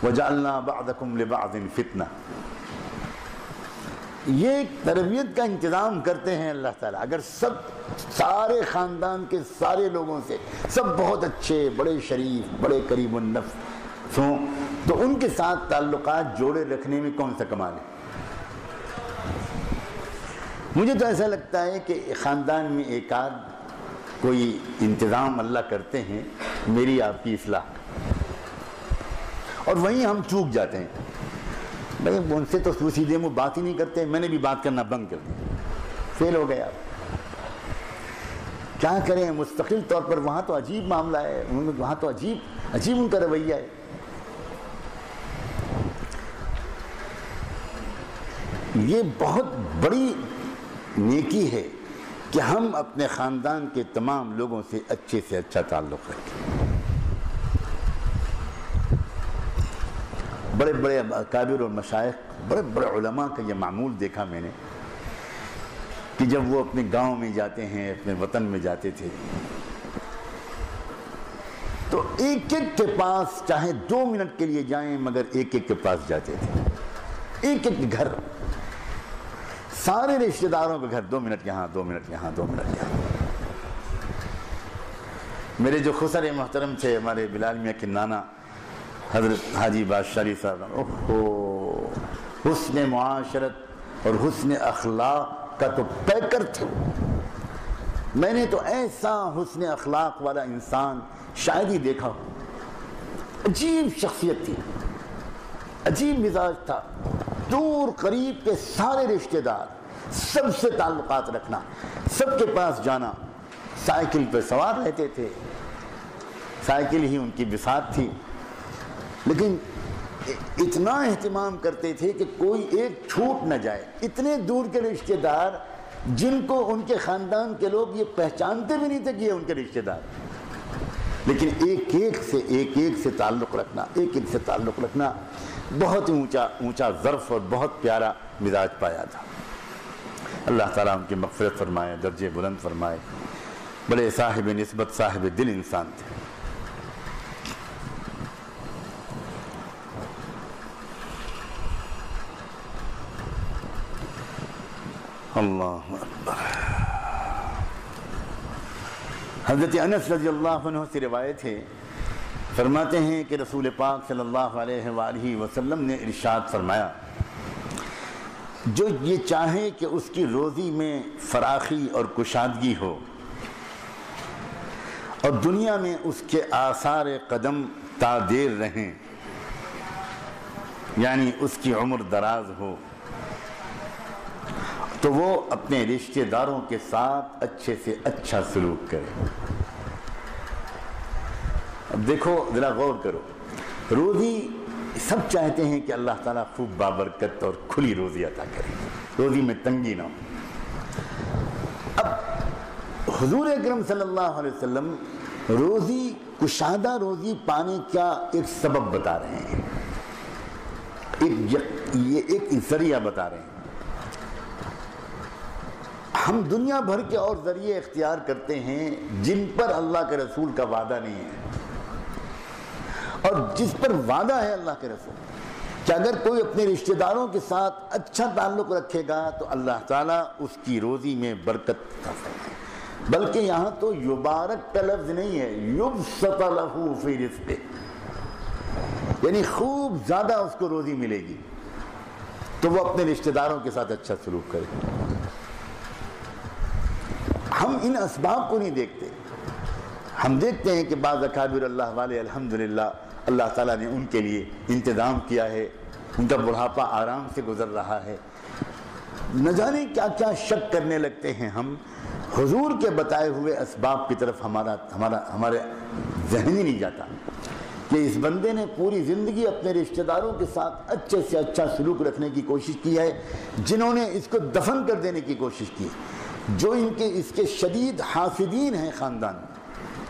وَجَعَلْنَا بَعْضَكُمْ لِبَعْضٍ فِتْنَةً، یہ ایک تربیت کا انتظام کرتے ہیں اللہ تعالیٰ۔ اگر سارے خاندان کے سارے لوگوں سے سب بہت اچھے، بڑے شریف، بڑے قریب النفس ہوں تو ان کے ساتھ تعلقات جوڑے رکھنے میں کون سا کمال ہے؟ مجھے تو ایسا لگتا ہے کہ خاندان میں ایک آدھ کوئی انتظام اللہ کرتے ہیں میری آپ کی اصلاح، اور وہیں ہم چوک جاتے ہیں۔ بھائی ان سے تو سیدھے منہ بات ہی نہیں کرتے، میں نے بھی بات کرنا بند کر دیا، فیل ہو گئے آپ۔ کیا کریں، مستقل طور پر وہاں تو عجیب معاملہ ہے، وہاں تو عجیب ان کا رویہ ہے۔ یہ بہت بڑی نیکی ہے کہ ہم اپنے خاندان کے تمام لوگوں سے اچھا تعلق رکھیں۔ بڑے بڑے اکابر اور مشائخ، بڑے بڑے علماء کا یہ معمول دیکھا میں نے کہ جب وہ اپنے گاؤں میں جاتے ہیں، اپنے وطن میں جاتے تھے تو ایک ایک کے پاس چاہے 2 منٹ کے لیے جائیں مگر ایک ایک کے پاس جاتے تھے، ایک ایک گھر، سارے رشتہ داروں کے گھر، 2 منٹ یہاں، 2 منٹ یہاں، 2 منٹ یہاں۔ میرے جو خسر محترم تھے، ہمارے بلال میاں کے نانا حضرت حاجی بادشاہ علی صاحب، حسن معاشرت اور حسن اخلاق کا تو پیکر تھے۔ میں نے تو ایسا حسن اخلاق والا انسان شاید ہی دیکھا ہو۔ عجیب شخصیت تھی، عجیب مزاج تھا، دور قریب کے سارے رشتہ دار، سب سے تعلقات رکھنا، سب کے پاس جانا، سائیکل پہ سوار رہتے تھے، سائیکل ہی ان کی بساط تھی، لیکن اتنا اہتمام کرتے تھے کہ کوئی ایک چھوٹ نہ جائے۔ اتنے دور کے رشتہ دار جن کو ان کے خاندان کے لوگ یہ پہچانتے بھی نہیں تھے کہ یہ ان کے رشتہ دار، لیکن ایک ایک سے تعلق رکھنا، بہت اونچا ظرف اور بہت پیارا مزاج پایا تھا۔ اللہ تعالیٰ ان کی مغفرت فرمائے، درجے بلند فرمائے، بڑے صاحب نسبت، صاحب دل انسان تھے۔ اللہ اکبر۔ حضرت انس رضی اللہ عنہ سے روایت ہے، فرماتے ہیں کہ رسول پاک صلی اللہ علیہ وآلہ وسلم نے ارشاد فرمایا، جو یہ چاہے کہ اس کی روزی میں فراخی اور کشادگی ہو اور دنیا میں اس کے آثار قدم تا دیر رہیں، یعنی اس کی عمر دراز ہو، تو وہ اپنے رشتہ داروں کے ساتھ اچھے سے اچھا سلوک کرے۔ اب دیکھو ذرا غور کرو، روزی سب چاہتے ہیں کہ اللہ تعالیٰ خوب بابرکت اور کھلی روزی عطا کرے، روزی میں تنگی نہ ہو۔ اب حضور اکرم صلی اللہ علیہ وسلم روزی، کشادہ روزی پانے کا ایک سبب بتا رہے ہیں، ایک ذریعہ بتا رہے ہیں۔ ہم دنیا بھر کے اور ذریعے اختیار کرتے ہیں جن پر اللہ کے رسول کا وعدہ نہیں ہے، اور جس پر وعدہ ہے اللہ کے رسول کہ اگر کوئی اپنے رشتہ داروں کے ساتھ اچھا تعلق رکھے گا تو اللہ تعالیٰ اس کی روزی میں برکت عطا فرمائے۔ بلکہ یہاں تو یبارک کا لفظ نہیں ہے، یبسط لہ فی رزقہ، یعنی خوب زیادہ اس کو روزی ملے گی، تو وہ اپنے رشتہ داروں کے ساتھ اچھا سلوک کرے۔ ہم ان اسباب کو نہیں دیکھتے، ہم دیکھتے ہیں کہ بعض اکابر اللہ والے الحمدللہ اللہ تعالیٰ نے ان کے لیے انتظام کیا ہے، ان کا بڑھاپا آرام سے گزر رہا ہے، نہ جانے کیا کیا شک کرنے لگتے ہیں ہم، حضور کے بتائے ہوئے اسباب کی طرف ہمارے ذہن ہی نہیں جاتا۔ کہ اس بندے نے پوری زندگی اپنے رشتہ داروں کے ساتھ اچھے سے اچھا سلوک رکھنے کی کوشش کی ہے، جنہوں نے اس کو دفن کر دینے کی کوشش کی، جو اس کے شدید حاسدین ہیں خاندان،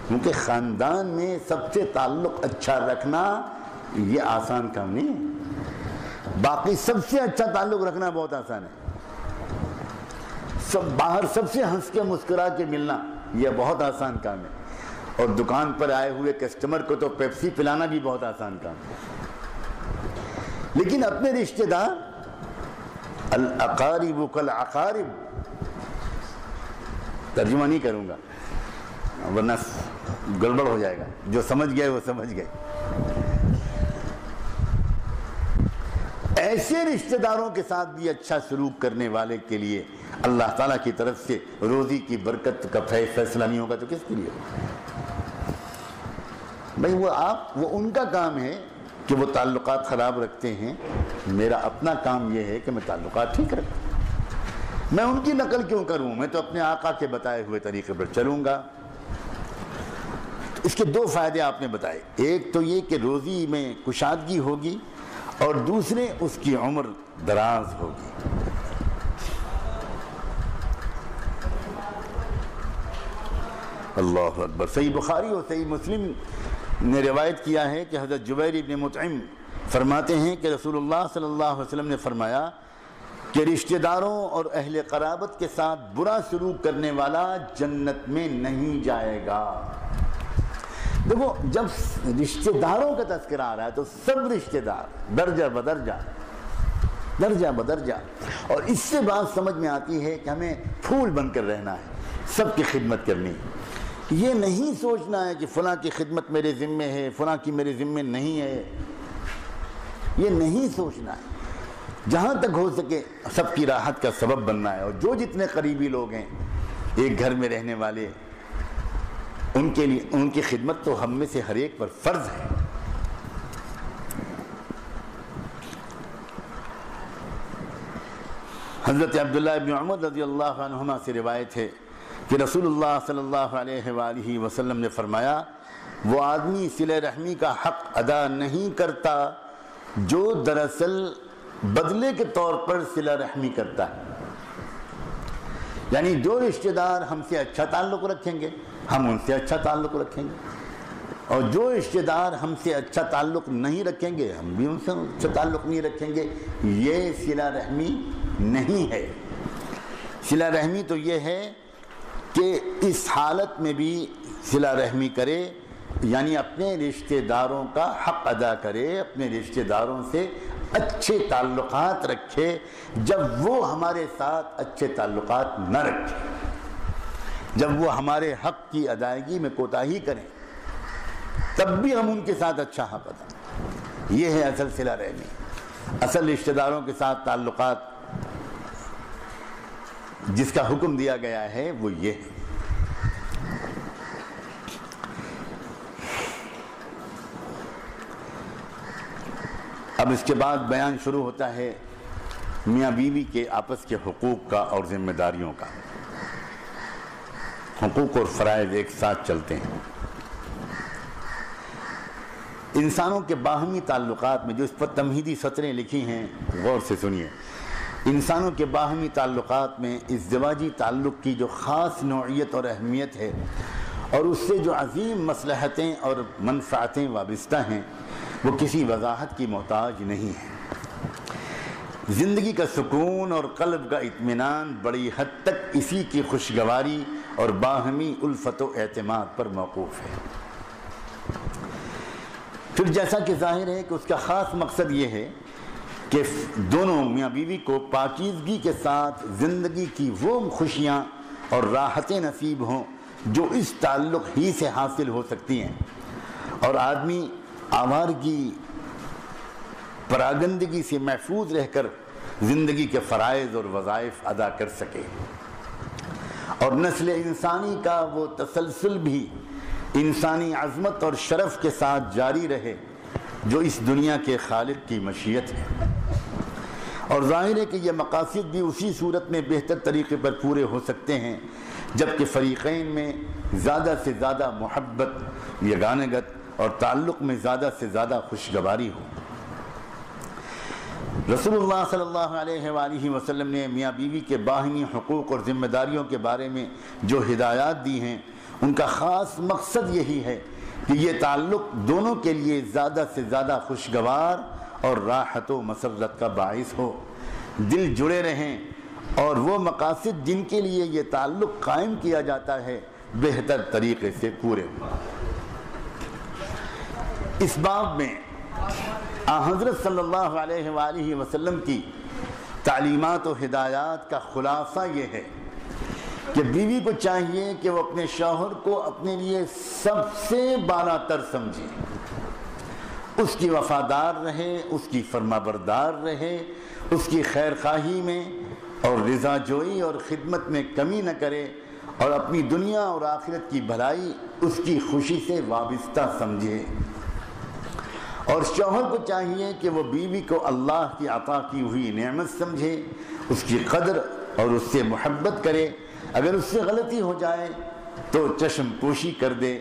کیونکہ خاندان میں سب سے تعلق اچھا رکھنا یہ آسان کام نہیں ہے، باقی سب سے اچھا تعلق رکھنا بہت آسان ہے، باہر سب سے ہنس کے مسکرا کے ملنا یہ بہت آسان کام ہے، اور دکان پر آئے ہوئے کسٹمر کو تو پیپسی پلانا بھی بہت آسان کام ہے، لیکن اپنے رشتہ دار الاقارب کالعقارب، ترجمہ نہیں کروں گا ورنہ گڑبڑ ہو جائے گا، جو سمجھ گئے وہ سمجھ گئے، ایسے رشتہ داروں کے ساتھ بھی اچھا سلوک کرنے والے کے لیے اللہ تعالیٰ کی طرف سے روزی کی برکت کا فیصلہ نہیں ہوگا تو کس کے لیے؟ بھائی وہ ان کا کام ہے کہ وہ تعلقات خراب رکھتے ہیں، میرا اپنا کام یہ ہے کہ میں تعلقات ٹھیک رکھوں، میں ان کی نقل کیوں کروں، میں تو اپنے آقا کے بتائے ہوئے طریقے پر چلوں گا۔ اس کے دو فائدے آپ نے بتائے، ایک تو یہ کہ روزی میں کشادگی ہوگی، اور دوسرے اس کی عمر دراز ہوگی۔ اللہ اکبر۔ صحیح بخاری اور صحیح مسلم نے روایت کیا ہے کہ حضرت جبیر بن مطعم فرماتے ہیں کہ رسول اللہ صلی اللہ علیہ وسلم نے فرمایا کہ رشتہ داروں اور اہل قرابت کے ساتھ برا سلوک کرنے والا جنت میں نہیں جائے گا۔ دیکھو، جب رشتہ داروں کا تذکرہ آ رہا ہے تو سب رشتہ دار درجہ بدرجہ، اور اس سے بات سمجھ میں آتی ہے کہ ہمیں پھول بن کر رہنا ہے، سب کی خدمت کرنی ہے، یہ نہیں سوچنا ہے کہ فلاں کی خدمت میرے ذمہ ہے، فلاں کی میرے ذمہ نہیں ہے، یہ نہیں سوچنا ہے، جہاں تک ہو سکے سب کی راحت کا سبب بننا ہے، اور جو جتنے قریبی لوگ ہیں ایک گھر میں رہنے والے، ان کے لیے ان کی خدمت تو ہم میں سے ہر ایک پر فرض ہے۔ حضرت عبداللہ ابن عمر رضی اللہ عنہما سے روایت ہے کہ رسول اللہ صلی اللہ علیہ وآلہ وسلم نے فرمایا، وہ آدمی صلہ رحمی کا حق ادا نہیں کرتا جو دراصل بدلے کے طور پر صلہ رحمی کرتا ہے، یعنی جو رشتہ دار ہم سے اچھا تعلق رکھیں گے ہم ان سے اچھا تعلق رکھیں گے، اور جو رشتہ دار ہم سے اچھا تعلق نہیں رکھیں گے ہم بھی ان سے اچھا تعلق نہیں رکھیں گے، یہ صلہ رحمی نہیں ہے۔ صلہ رحمی تو یہ ہے کہ اس حالت میں بھی صلہ رحمی کرے، یعنی اپنے رشتہ داروں کا حق ادا کرے، اپنے رشتہ داروں سے اچھے تعلقات رکھے جب وہ ہمارے ساتھ اچھے تعلقات نہ رکھیں، جب وہ ہمارے حق کی ادائیگی میں کوتاہی کریں تب بھی ہم ان کے ساتھ اچھا حق ادا کریں، یہ ہے اصل صلہ رحمی، اصل رشتہ داروں کے ساتھ تعلقات جس کا حکم دیا گیا ہے وہ یہ ہے۔ اب اس کے بعد بیان شروع ہوتا ہے میاں بیوی کے آپس کے حقوق کا اور ذمہ داریوں کا۔ حقوق اور فرائض ایک ساتھ چلتے ہیں۔ انسانوں کے باہمی تعلقات میں جو اس پر تمہیدی سطریں لکھی ہیں غور سے سنیے۔ انسانوں کے باہمی تعلقات میں ازدواجی تعلق کی جو خاص نوعیت اور اہمیت ہے اور اس سے جو عظیم مصلحتیں اور منفعتیں وابستہ ہیں وہ کسی وضاحت کی محتاج نہیں ہے۔ زندگی کا سکون اور قلب کا اطمینان بڑی حد تک اسی کی خوشگواری اور باہمی الفت و اعتماد پر موقوف ہے۔ پھر جیسا کہ ظاہر ہے کہ اس کا خاص مقصد یہ ہے کہ دونوں میاں بیوی کو پاکیزگی کے ساتھ زندگی کی وہ خوشیاں اور راحتیں نصیب ہوں جو اس تعلق ہی سے حاصل ہو سکتی ہیں، اور آدمی آوارگی پراگندگی سے محفوظ رہ کر زندگی کے فرائض اور وظائف ادا کر سکے، اور نسل انسانی کا وہ تسلسل بھی انسانی عظمت اور شرف کے ساتھ جاری رہے جو اس دنیا کے خالق کی مشیت ہے۔ اور ظاہر ہے کہ یہ مقاصد بھی اسی صورت میں بہتر طریقے پر پورے ہو سکتے ہیں جبکہ فریقین میں زیادہ سے زیادہ محبت، یگانگت اور تعلق میں زیادہ سے زیادہ خوشگواری ہو۔ رسول اللہ صلی اللہ علیہ وآلہ وسلم نے میاں بیوی کے باہمی حقوق اور ذمہ داریوں کے بارے میں جو ہدایات دی ہیں ان کا خاص مقصد یہی ہے کہ یہ تعلق دونوں کے لیے زیادہ سے زیادہ خوشگوار اور راحت و مسرت کا باعث ہو، دل جڑے رہیں اور وہ مقاصد جن کے لیے یہ تعلق قائم کیا جاتا ہے بہتر طریقے سے پورے ہوں۔ اس باب میں حضرت صلی اللہ علیہ وآلہ وسلم کی تعلیمات و ہدایات کا خلاصہ یہ ہے کہ بیوی کو چاہیے کہ وہ اپنے شوہر کو اپنے لیے سب سے بالا تر سمجھے، اس کی وفادار رہے، اس کی فرما بردار رہے، اس کی خیر خواہی میں اور رضا جوئی اور خدمت میں کمی نہ کرے، اور اپنی دنیا اور آخرت کی بھلائی اس کی خوشی سے وابستہ سمجھے۔ اور شوہر کو چاہیے کہ وہ بیوی کو اللہ کی عطا کی ہوئی نعمت سمجھے، اس کی قدر اور اس سے محبت کرے، اگر اس سے غلطی ہو جائے تو چشم پوشی کر دے،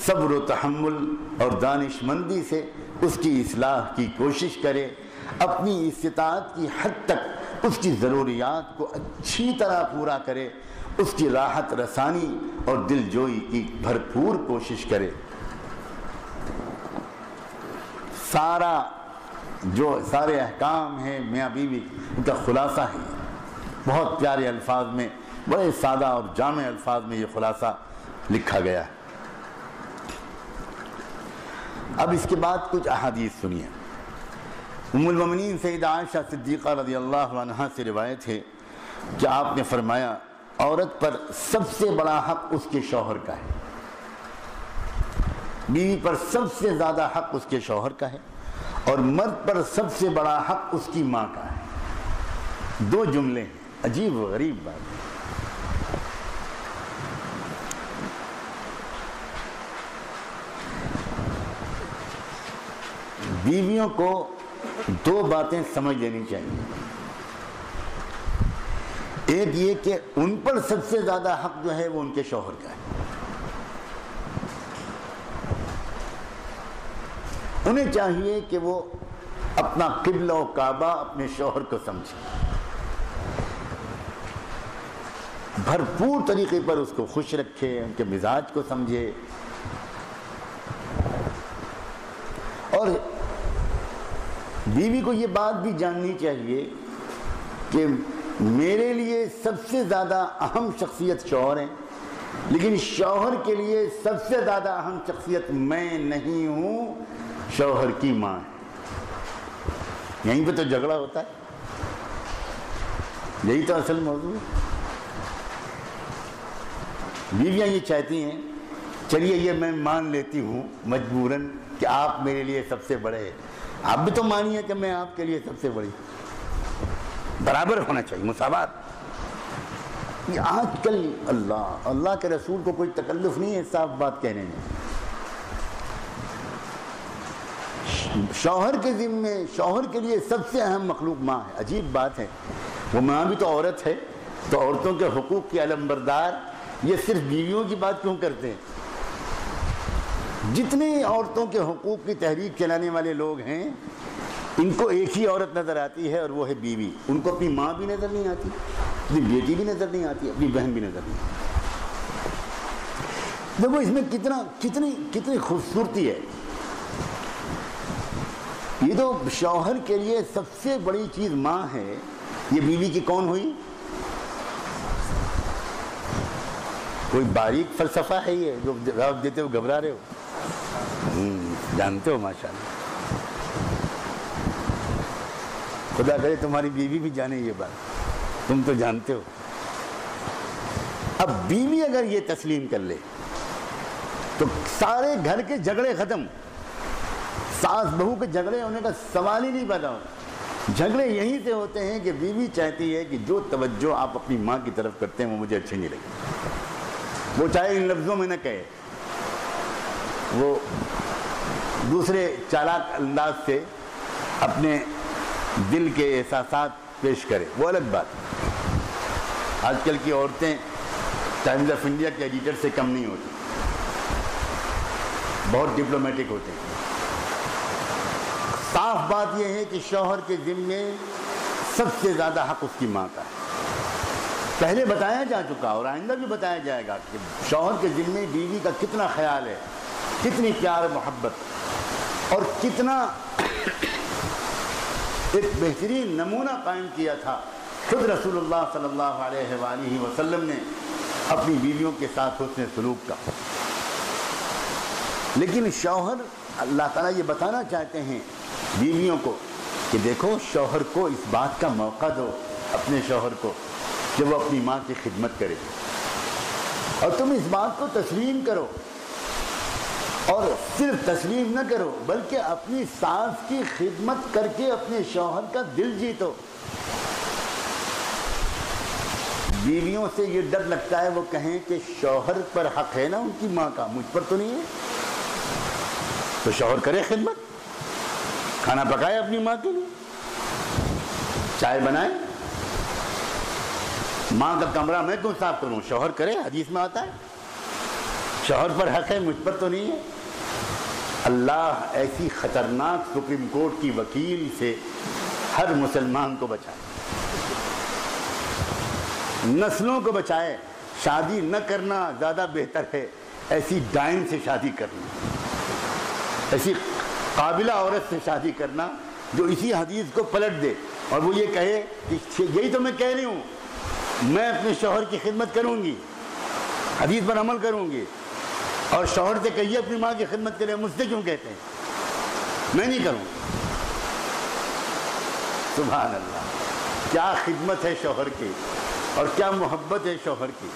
صبر و تحمل اور دانش مندی سے اس کی اصلاح کی کوشش کرے، اپنی استطاعت کی حد تک اس کی ضروریات کو اچھی طرح پورا کرے، اس کی راحت رسانی اور دل جوئی کی بھرپور کوشش کرے۔ سارے احکام ہیں میاں بیوی ان کا خلاصہ ہے، بہت پیارے الفاظ میں، بڑے سادہ اور جامع الفاظ میں یہ خلاصہ لکھا گیا ہے۔ اب اس کے بعد کچھ احادیث سنیے۔ ام المومنین سیدہ عائشہ صدیقہ رضی اللہ عنہا سے روایت ہے کہ آپ نے فرمایا عورت پر سب سے بڑا حق اس کے شوہر کا ہے، بیوی پر سب سے زیادہ حق اس کے شوہر کا ہے، اور مرد پر سب سے بڑا حق اس کی ماں کا ہے۔ دو جملے ہیں، عجیب و غریب بات ہے۔ بیویوں کو دو باتیں سمجھ لینی چاہیے، ایک یہ کہ ان پر سب سے زیادہ حق جو ہے وہ ان کے شوہر کا ہے، انہیں چاہیے کہ وہ اپنا قبلہ و کعبہ اپنے شوہر کو سمجھے، بھرپور طریقے پر اس کو خوش رکھے، ان کے مزاج کو سمجھے، اور بیوی کو یہ بات بھی جاننی چاہیے کہ میرے لیے سب سے زیادہ اہم شخصیت شوہر ہیں، لیکن شوہر کے لیے سب سے زیادہ اہم شخصیت میں نہیں ہوں، شوہر کی ماں ہے۔ یہیں پہ تو جھگڑا ہوتا ہے، یہی تو اصل موضوع ہے۔ بیویاں یہ چاہتی ہیں چلیے یہ میں مان لیتی ہوں مجبوراً کہ آپ میرے لیے سب سے بڑے ہیں، آپ بھی تو مانیے کہ میں آپ کے لیے سب سے بڑی، برابر ہونا چاہیے، مساوات۔ یہ آج کل اللہ کے رسول کو کوئی تکلف نہیں ہے صاف بات کہنے میں۔ شوہر کے ذمے، شوہر کے لیے سب سے اہم مخلوق ماں ہے۔ عجیب بات ہے، وہ ماں بھی تو عورت ہے، تو عورتوں کے حقوق کی علمبردار یہ صرف بیویوں کی بات کیوں کرتے ہیں؟ جتنے عورتوں کے حقوق کی تحریک چلانے والے لوگ ہیں ان کو ایک ہی عورت نظر آتی ہے اور وہ ہے بیوی، ان کو اپنی ماں بھی نظر نہیں آتی، اپنی بیٹی بھی نظر نہیں آتی، اپنی بہن بھی نظر نہیں آتی۔ دیکھو اس میں کتنی خوبصورتی ہے۔ یہ تو شوہر کے لیے سب سے بڑی چیز ماں ہے، یہ بیوی کی کون ہوئی؟ کوئی باریک فلسفہ ہے یہ جو جواب دیتے ہو گھبرا رہے ہو؟ جانتے ہو ماشاءاللہ، خدا کرے تمہاری بیوی بھی جانے یہ بات، تم تو جانتے ہو۔ اب بیوی اگر یہ تسلیم کر لے تو سارے گھر کے جھگڑے ختم، ساس بہو کے جھگڑے ہونے کا سوال ہی نہیں پیدا ہوتا۔ جھگڑے یہیں سے ہوتے ہیں کہ بیوی چاہتی ہے کہ جو توجہ آپ اپنی ماں کی طرف کرتے ہیں وہ مجھے اچھی نہیں لگی، وہ چاہے ان لفظوں میں نہ کہے، وہ دوسرے چالاک انداز سے اپنے دل کے احساسات پیش کرے، وہ الگ بات۔ آج کل کی عورتیں ٹائمز آف انڈیا کے ایڈیٹر سے کم نہیں ہوتی، بہت ڈپلومیٹک ہوتے ہیں. صاف بات یہ ہے کہ شوہر کے ذمے سب سے زیادہ حق اس کی ماں کا ہے. پہلے بتایا جا چکا اور آئندہ بھی بتایا جائے گا کہ شوہر کے ذمے بیوی کا کتنا خیال ہے, کتنی پیار محبت, اور کتنا ایک بہترین نمونہ قائم کیا تھا خود رسول اللہ صلی اللہ علیہ وآلہ وسلم نے اپنی بیویوں کے ساتھ حسن سلوک کا. لیکن شوہر, اللہ تعالیٰ یہ بتانا چاہتے ہیں بیویوں کو کہ دیکھو شوہر کو اس بات کا موقع دو, اپنے شوہر کو, کہ وہ اپنی ماں کی خدمت کرے, اور تم اس بات کو تسلیم کرو, اور صرف تسلیم نہ کرو بلکہ اپنی ساس کی خدمت کر کے اپنے شوہر کا دل جیتو. بیویوں سے یہ ڈر لگتا ہے وہ کہیں کہ شوہر پر حق ہے نا ان کی ماں کا, مجھ پر تو نہیں ہے. تو شوہر کرے خدمت, کھانا پکائے اپنی ماں کے لیے, چائے بنائے, ماں کا کمرہ میں کیوں صاف کروں, شوہر کرے, حدیث میں آتا ہے. شوہر پر حق ہے, مجھ پر تو نہیں ہے. اللہ ایسی خطرناک سپریم کورٹ کی وکیل سے ہر مسلمان کو بچائے, نسلوں کو بچائے. شادی نہ کرنا زیادہ بہتر ہے ایسی ڈائن سے شادی کرنا, ایسی قابلہ عورت سے شادی کرنا جو اسی حدیث کو پلٹ دے اور وہ یہ کہے کہ یہی تو میں کہہ رہی ہوں, میں اپنے شوہر کی خدمت کروں گی, حدیث پر عمل کروں گی. اور شوہر سے کہیے اپنی ماں کی خدمت کرے, مجھ سے کیوں کہتے ہیں, میں نہیں کروں. سبحان اللہ, کیا خدمت ہے شوہر کی اور کیا محبت ہے شوہر کی.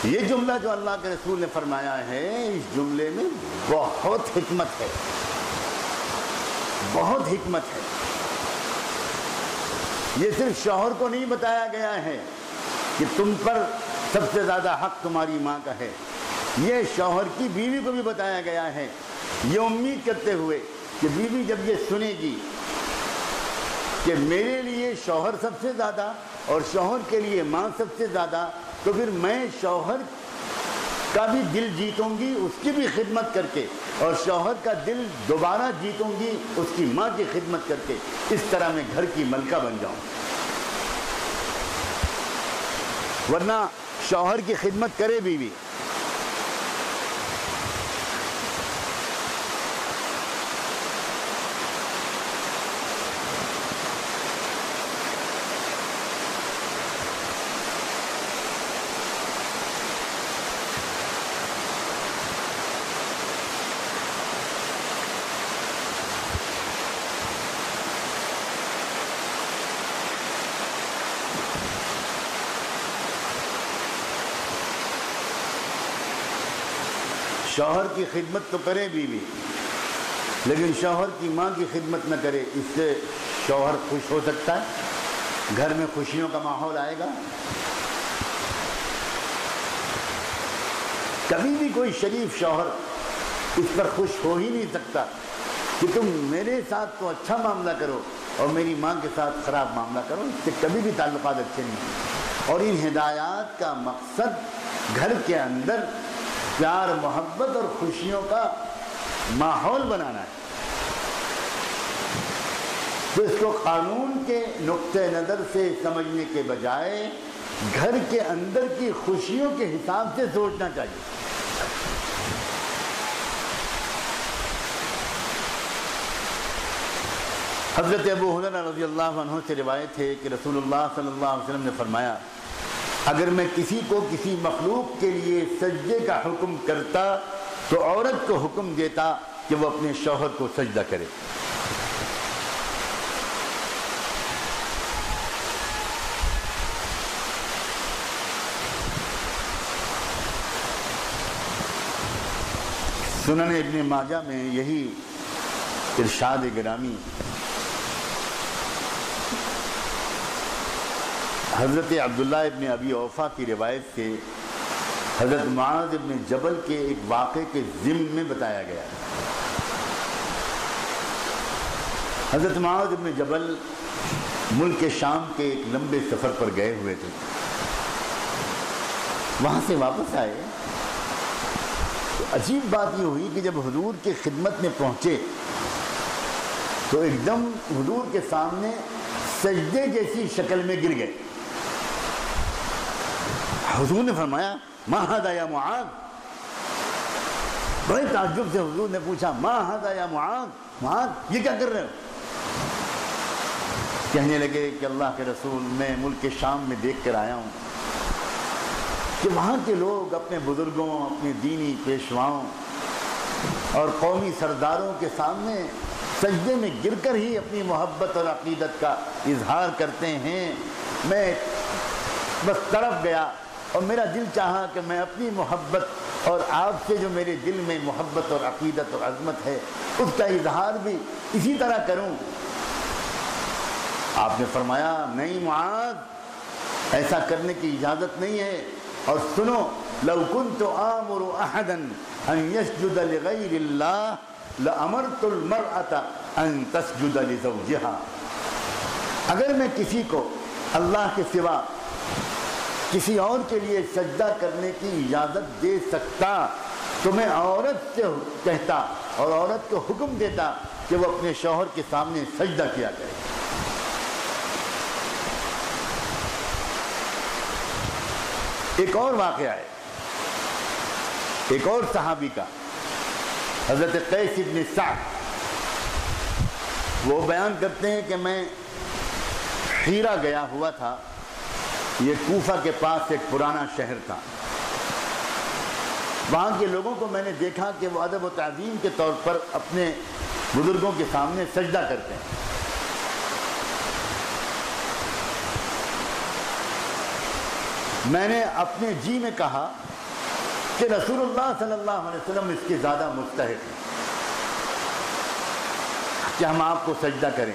یہ جملہ جو اللہ کے رسول نے فرمایا ہے, اس جملے میں بہت حکمت ہے, بہت حکمت ہے. یہ صرف شوہر کو نہیں بتایا گیا ہے کہ تم پر سب سے زیادہ حق تمہاری ماں کا ہے, یہ شوہر کی بیوی کو بھی بتایا گیا ہے, یہ امید کرتے ہوئے کہ بیوی جب یہ سنے گی کہ میرے لیے شوہر سب سے زیادہ اور شوہر کے لیے ماں سب سے زیادہ, تو پھر میں شوہر کا بھی دل جیتوں گی اس کی بھی خدمت کر کے, اور شوہر کا دل دوبارہ جیتوں گی اس کی ماں کی خدمت کر کے. اس طرح میں گھر کی ملکہ بن جاؤں. ورنہ شوہر کی خدمت کرے بیوی, شوہر کی خدمت تو کرے بیوی لیکن شوہر کی ماں کی خدمت نہ کرے, اس سے شوہر خوش ہو سکتا ہے, گھر میں خوشیوں کا ماحول آئے گا. کبھی بھی کوئی شریف شوہر اس پر خوش ہو ہی نہیں سکتا کہ تم میرے ساتھ تو اچھا معاملہ کرو اور میری ماں کے ساتھ خراب معاملہ کرو, اس سے کبھی بھی تعلقات اچھے نہیں. اور ان ہدایات کا مقصد گھر کے اندر پیار محبت اور خوشیوں کا ماحول بنانا ہے. تو اس کو قانون کے نقطہ نظر سے سمجھنے کے بجائے گھر کے اندر کی خوشیوں کے حساب سے سوچنا چاہیے. حضرت ابو ہریرہ رضی اللہ عنہ سے روایت ہے کہ رسول اللہ صلی اللہ علیہ وسلم نے فرمایا, اگر میں کسی کو کسی مخلوق کے لیے سجدے کا حکم کرتا تو عورت کو حکم دیتا کہ وہ اپنے شوہر کو سجدہ کرے. سنن ابن ماجہ میں یہی ارشاد گرامی حضرت عبداللہ ابن ابی اوفا کی روایت سے حضرت معاذ ابن جبل کے ایک واقعے کے ضمن میں بتایا گیا. حضرت معاذ ابن جبل ملک شام کے ایک لمبے سفر پر گئے ہوئے تھے. وہاں سے واپس آئے عجیب بات یہ ہوئی کہ جب حضور کی خدمت میں پہنچے تو ایک دم حضور کے سامنے سجدے جیسی شکل میں گر گئے. حضور نے فرمایا ما ھذا یا معاذ. بڑے تعجب سے حضور نے پوچھا ما ھذا یا معاذ, معاذ یہ کیا کر رہے ہو؟ کہنے لگے کہ اللہ کے رسول میں ملک شام میں دیکھ کر آیا ہوں کہ وہاں کے لوگ اپنے بزرگوں, اپنے دینی پیشواؤں اور قومی سرداروں کے سامنے سجدے میں گر کر ہی اپنی محبت اور عقیدت کا اظہار کرتے ہیں. میں بس تڑپ گیا اور میرا دل چاہا کہ میں اپنی محبت اور آپ سے جو میرے دل میں محبت اور عقیدت اور عظمت ہے اس کا اظہار بھی اسی طرح کروں. آپ نے فرمایا نہیں معاذ, ایسا کرنے کی اجازت نہیں ہے. اور سنو, لو كنت آمر احدا ان يسجد لغیر اللہ لامرت المرأة ان تسجد لزوجها. اگر میں کسی کو اللہ کے سوا کسی اور کے لیے سجدہ کرنے کی اجازت دے سکتا تو میں عورت سے کہتا اور عورت کو حکم دیتا کہ وہ اپنے شوہر کے سامنے سجدہ کیا کرے. ایک اور واقعہ ہے, ایک اور صحابی کا, حضرت قیس بن سعد. وہ بیان کرتے ہیں کہ میں حیرہ گیا ہوا تھا. یہ کوفہ کے پاس ایک پرانا شہر تھا. وہاں کے لوگوں کو میں نے دیکھا کہ وہ ادب و تعظیم کے طور پر اپنے بزرگوں کے سامنے سجدہ کرتے ہیں. میں نے اپنے جی میں کہا کہ رسول اللہ صلی اللہ علیہ وسلم اس کے زیادہ مستحق ہیں کہ ہم آپ کو سجدہ کریں.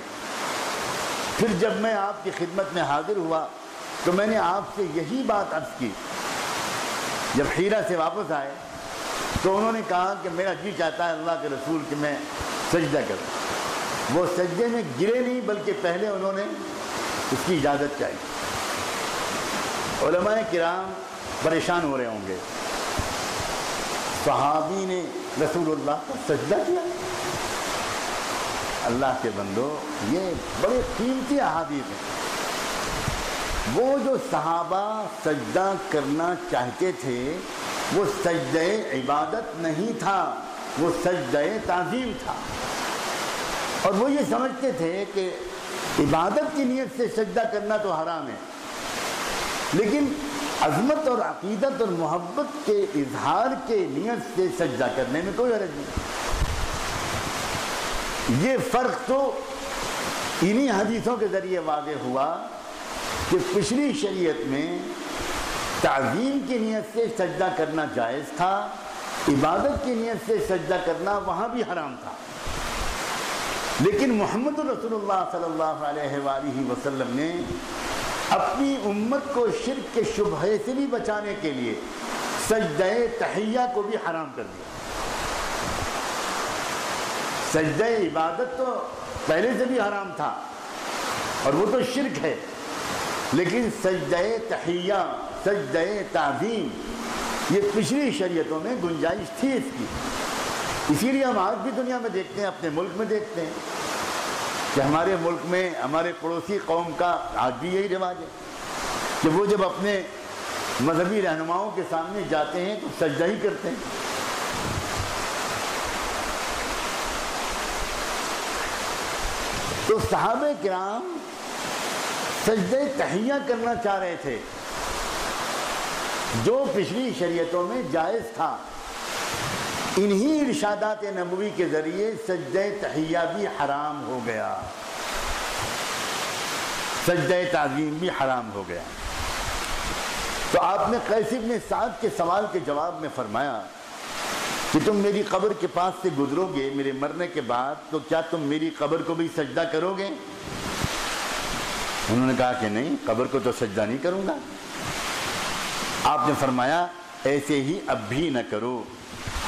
پھر جب میں آپ کی خدمت میں حاضر ہوا تو میں نے آپ سے یہی بات عرض کی. جب حیرہ سے واپس آئے تو انہوں نے کہا کہ میرا جی چاہتا ہے اللہ کے رسول کہ میں سجدہ کروں. وہ سجدے میں گرے نہیں بلکہ پہلے انہوں نے اس کی اجازت چاہی. علماء کرام پریشان ہو رہے ہوں گے, صحابی نے رسول اللہ کو سجدہ کیا. اللہ کے بندو, یہ بڑے قیمتی احادیث ہیں. وہ جو صحابہ سجدہ کرنا چاہتے تھے وہ سجدہ عبادت نہیں تھا, وہ سجدہ تعظیم تھا. اور وہ یہ سمجھتے تھے کہ عبادت کی نیت سے سجدہ کرنا تو حرام ہے, لیکن عظمت اور عقیدت اور محبت کے اظہار کے نیت سے سجدہ کرنے میں کوئی حرج نہیں. یہ فرق تو انہی حدیثوں کے ذریعے واضح ہوا کہ پچھلی شریعت میں تعظیم کی نیت سے سجدہ کرنا جائز تھا, عبادت کی نیت سے سجدہ کرنا وہاں بھی حرام تھا. لیکن محمد رسول اللہ صلی اللہ علیہ وآلہ وسلم نے اپنی امت کو شرک کے شبہے سے بھی بچانے کے لیے سجدہ تحیہ کو بھی حرام کر دیا. سجدہ عبادت تو پہلے سے بھی حرام تھا اور وہ تو شرک ہے, لیکن سجدہ تحیہ, سجدہ تعظیم, یہ پچھلی شریعتوں میں گنجائش تھی اس کی. اسی لیے ہم آج بھی دنیا میں دیکھتے ہیں, اپنے ملک میں دیکھتے ہیں کہ ہمارے ملک میں ہمارے پڑوسی قوم کا آج بھی یہی رواج ہے کہ وہ جب اپنے مذہبی رہنماؤں کے سامنے جاتے ہیں تو سجدہ ہی کرتے ہیں. تو صحابہ کرام سجدہ تحیہ کرنا چاہ رہے تھے جو پچھلی شریعتوں میں جائز تھا. انہی ارشادات نبوی کے ذریعے سجدہ تحیہ بھی حرام ہو گیا, سجدہ تعظیم بھی حرام ہو گیا. تو آپ نے قیس بن سعد کے سوال کے جواب میں فرمایا کہ تم میری قبر کے پاس سے گزرو گے میرے مرنے کے بعد تو کیا تم میری قبر کو بھی سجدہ کرو گے؟ انہوں نے کہا کہ نہیں, قبر کو تو سجدہ نہیں کروں گا. آپ نے فرمایا ایسے ہی اب بھی نہ کرو.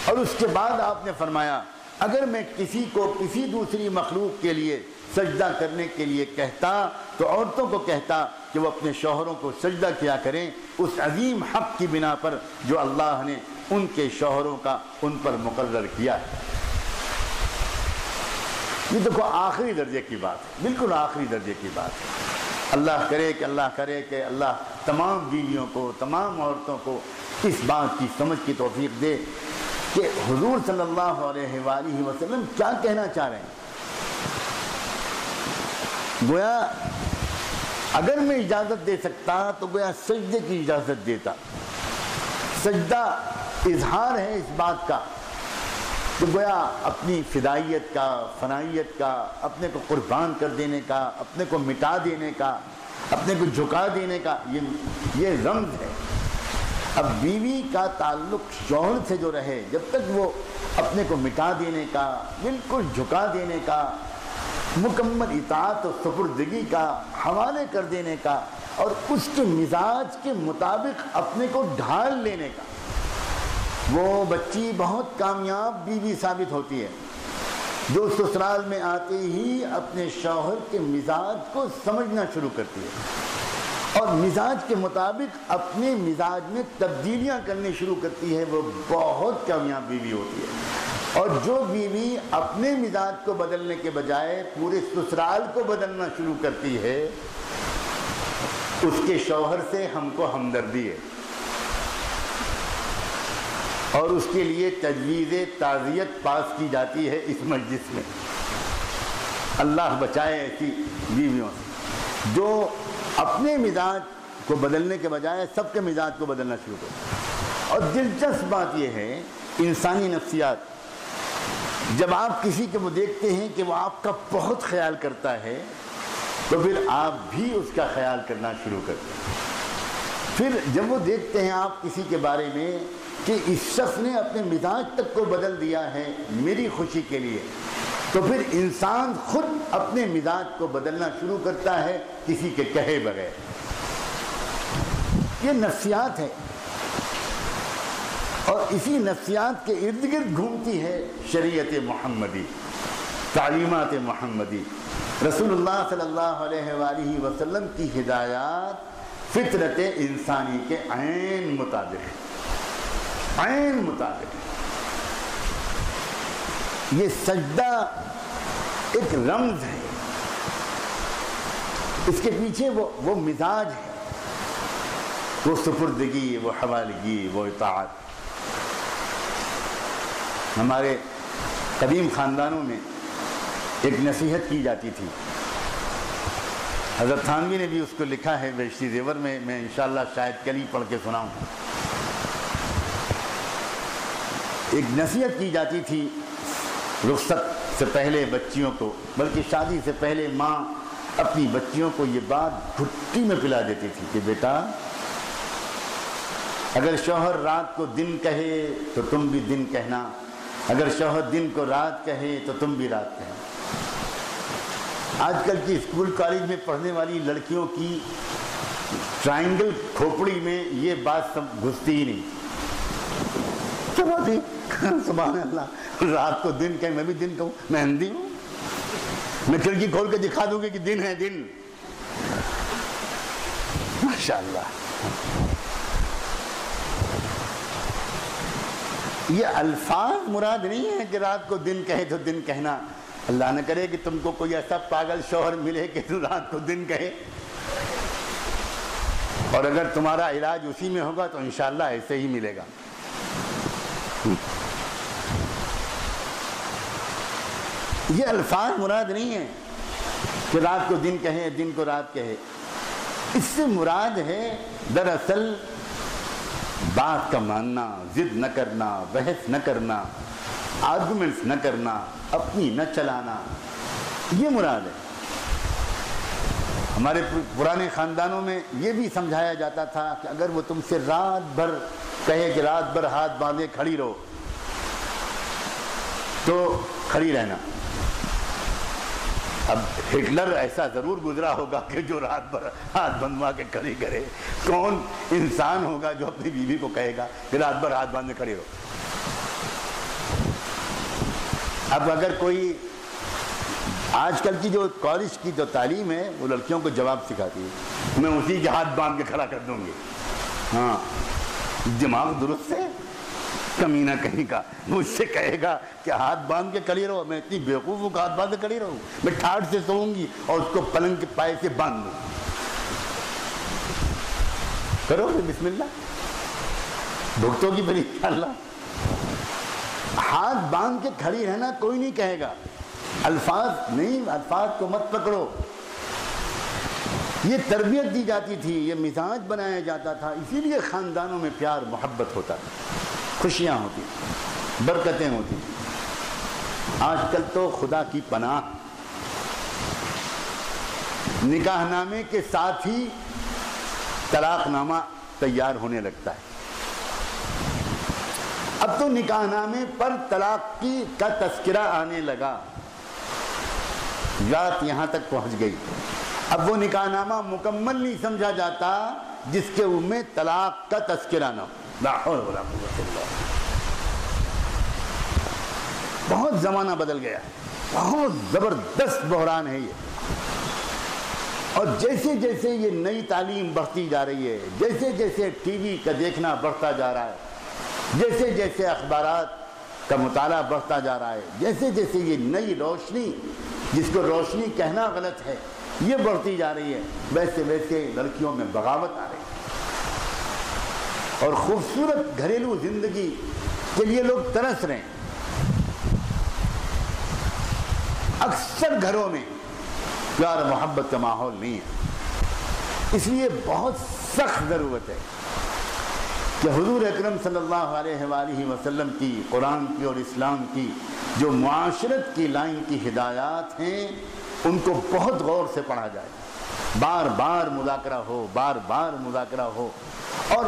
اور اس کے بعد آپ نے فرمایا اگر میں کسی کو کسی دوسری مخلوق کے لیے سجدہ کرنے کے لیے کہتا تو عورتوں کو کہتا کہ وہ اپنے شوہروں کو سجدہ کیا کریں اس عظیم حق کی بنا پر جو اللہ نے ان کے شوہروں کا ان پر مقرر کیا ہے۔ یہ دیکھو آخری درجے کی بات ہے، بالکل آخری درجے کی بات ہے۔ اللہ کرے کہ اللہ تمام بیویوں کو، تمام عورتوں کو اس بات کی سمجھ کی توفیق دے کہ حضور صلی اللہ علیہ وآلہ وسلم کیا کہنا چاہ رہے ہیں۔ گویا اگر میں اجازت دے سکتا تو گویا سجدے کی اجازت دیتا۔ سجدہ اظہار ہے اس بات کا کہ گویا اپنی فدائیت کا، فنائیت کا، اپنے کو قربان کر دینے کا، اپنے کو مٹا دینے کا، اپنے کو جھکا دینے کا یہ رمز ہے۔ اب بیوی کا تعلق شوہر سے جو رہے، جب تک وہ اپنے کو مٹا دینے کا، بالکل جھکا دینے کا، مکمل اطاعت و سپردگی کا، حوالے کر دینے کا، اور اس کے مزاج کے مطابق اپنے کو ڈھال لینے کا، وہ بچی بہت کامیاب بیوی ثابت ہوتی ہے جو سسرال میں آتے ہی اپنے شوہر کے مزاج کو سمجھنا شروع کرتی ہے اور مزاج کے مطابق اپنے مزاج میں تبدیلیاں کرنی شروع کرتی ہے، وہ بہت کامیاب بیوی ہوتی ہے۔ اور جو بیوی اپنے مزاج کو بدلنے کے بجائے پورے سسرال کو بدلنا شروع کرتی ہے، اس کے شوہر سے ہم کو ہمدردی ہے اور اس کے لیے تجویز تعزیت پاس کی جاتی ہے اس مجلس میں۔ اللہ بچائے ایسی بیویوں سے جو اپنے مزاج کو بدلنے کے بجائے سب کے مزاج کو بدلنا شروع کرتے۔ اور دلچسپ بات یہ ہے، انسانی نفسیات، جب آپ کسی کو وہ دیکھتے ہیں کہ وہ آپ کا بہت خیال کرتا ہے تو پھر آپ بھی اس کا خیال کرنا شروع کرتے ہیں۔ پھر جب وہ دیکھتے ہیں آپ کسی کے بارے میں کہ اس شخص نے اپنے مزاج تک کو بدل دیا ہے میری خوشی کے لیے، تو پھر انسان خود اپنے مزاج کو بدلنا شروع کرتا ہے کسی کے کہے بغیر۔ یہ نفسیات ہے اور اسی نفسیات کے ارد گرد گھومتی ہے شریعت محمدی، تعلیمات محمدی، رسول اللہ صلی اللہ علیہ وآلہ وسلم کی ہدایات فطرت انسانی کے عین مطابق، عین مطابق۔ یہ سجدہ ایک رمز ہے، اس کے پیچھے وہ مزاج ہے، وہ سپردگی، وہ حوالگی، وہ اطاعت۔ ہمارے قدیم خاندانوں میں ایک نصیحت کی جاتی تھی، حضرت تھانوی نے بھی اس کو لکھا ہے بہشتی زیور میں انشاءاللہ شاید کل ہی پڑھ کے سناؤں۔ ایک نصیحت کی جاتی تھی رخصت سے پہلے بچیوں کو، بلکہ شادی سے پہلے ماں اپنی بچیوں کو یہ بات گھٹی میں پلا دیتی تھی کہ بیٹا، اگر شوہر رات کو دن کہے تو تم بھی دن کہنا، اگر شوہر دن کو رات کہے تو تم بھی رات کہنا۔ آج کل کی اسکول کالج میں پڑھنے والی لڑکیوں کی ٹرائنگل کھوپڑی میں یہ بات سب گھستی ہی نہیں۔ سبحان اللہ، رات کو دن کہیں، میں بھی دن کہوں، میں ہندی ہوں، میں کھڑکی کھول کے دکھا دوں گی کہ دن ہے دن۔ ماشاءاللہ، یہ الفاظ مراد نہیں ہے کہ رات کو دن کہے تو دن کہنا۔ اللہ نہ کرے کہ تم کو کوئی ایسا پاگل شوہر ملے کہ تو رات کو دن کہے، اور اگر تمہارا علاج اسی میں ہوگا تو انشاءاللہ ایسے ہی ملے گا۔ یہ الفاظ مراد نہیں ہے کہ رات کو دن کہے، دن کو رات کہے۔ اس سے مراد ہے دراصل بات کا ماننا، ضد نہ کرنا، بحث نہ کرنا، آرگومنٹس نہ کرنا، اپنی نہ چلانا، یہ مراد ہے۔ ہمارے پرانے خاندانوں میں یہ بھی سمجھایا جاتا تھا کہ اگر وہ تم سے رات بھر کہے کہ رات بھر ہاتھ باندھے کھڑی رہو تو کھڑی رہنا۔ اب ہٹلر ایسا ضرور گزرا ہوگا کہ جو رات بھر ہاتھ بندھوا کے کھڑی کرے، کون انسان ہوگا جو اپنی بیوی کو کہے گا کہ رات بھر ہاتھ باندھے کھڑی رہو۔ اب اگر کوئی آج کل کی جو کالج کی جو تعلیم ہے وہ لڑکیوں کو جواب سکھاتی ہے، میں اسی کے ہاتھ باندھ کے کھڑا کر دوں گی۔ ہاں، دماغ درست ہے، کمینہ کہیں کا مجھ سے کہے گا کہ ہاتھ باندھ کے کھڑی رہو، میں اتنی بیوقوف ہوں کہ ہاتھ باندھ کے کھڑی رہوں؟ میں ٹھاٹ سے سوؤں گی اور اس کو پلنگ کے پائے سے باندھ دوں۔ کرو گے بسم اللہ، بھگتوں کی بری اللہ۔ ہاتھ باندھ کے کھڑی رہنا کوئی نہیں کہے گا، الفاظ نہیں، الفاظ کو مت پکڑو۔ یہ تربیت دی جاتی تھی، یہ مزاج بنایا جاتا تھا، اسی لیے خاندانوں میں پیار محبت ہوتا تھا، خوشیاں ہوتی، برکتیں ہوتی۔ آج کل تو خدا کی پناہ نکاح نامے کے ساتھ ہی طلاق نامہ تیار ہونے لگتا ہے۔ اب تو نکاح نامے پر طلاق کا تذکرہ آنے لگا، بات یہاں تک پہنچ گئی۔ اب وہ نکاح نامہ مکمل نہیں سمجھا جاتا جس کے میں طلاق کا تذکرہ نہ ہو۔ لا حول ولا قوت الا باللہ۔ بہت زمانہ بدل گیا ہے، بہت زبردست بحران ہے یہ۔ اور جیسے جیسے یہ نئی تعلیم بڑھتی جا رہی ہے، جیسے جیسے ٹی وی کا دیکھنا بڑھتا جا رہا ہے، جیسے جیسے اخبارات کا مطالعہ بڑھتا جا رہا ہے، جیسے جیسے یہ نئی روشنی، جس کو روشنی کہنا غلط ہے، یہ بڑھتی جا رہی ہے، ویسے ویسے لڑکیوں میں بغاوت آ رہی ہے اور خوبصورت گھریلو زندگی کے لیے لوگ ترس رہے ہیں۔ اکثر گھروں میں پیار محبت کا ماحول نہیں ہے، اس لیے بہت سخت ضرورت ہے کہ حضور اکرم صلی اللہ علیہ وآلہ وسلم کی، قرآن کی اور اسلام کی جو معاشرت کی لائن کی ہدایات ہیں ان کو بہت غور سے پڑھا جائے، بار بار مذاکرہ ہو، بار بار مذاکرہ ہو، اور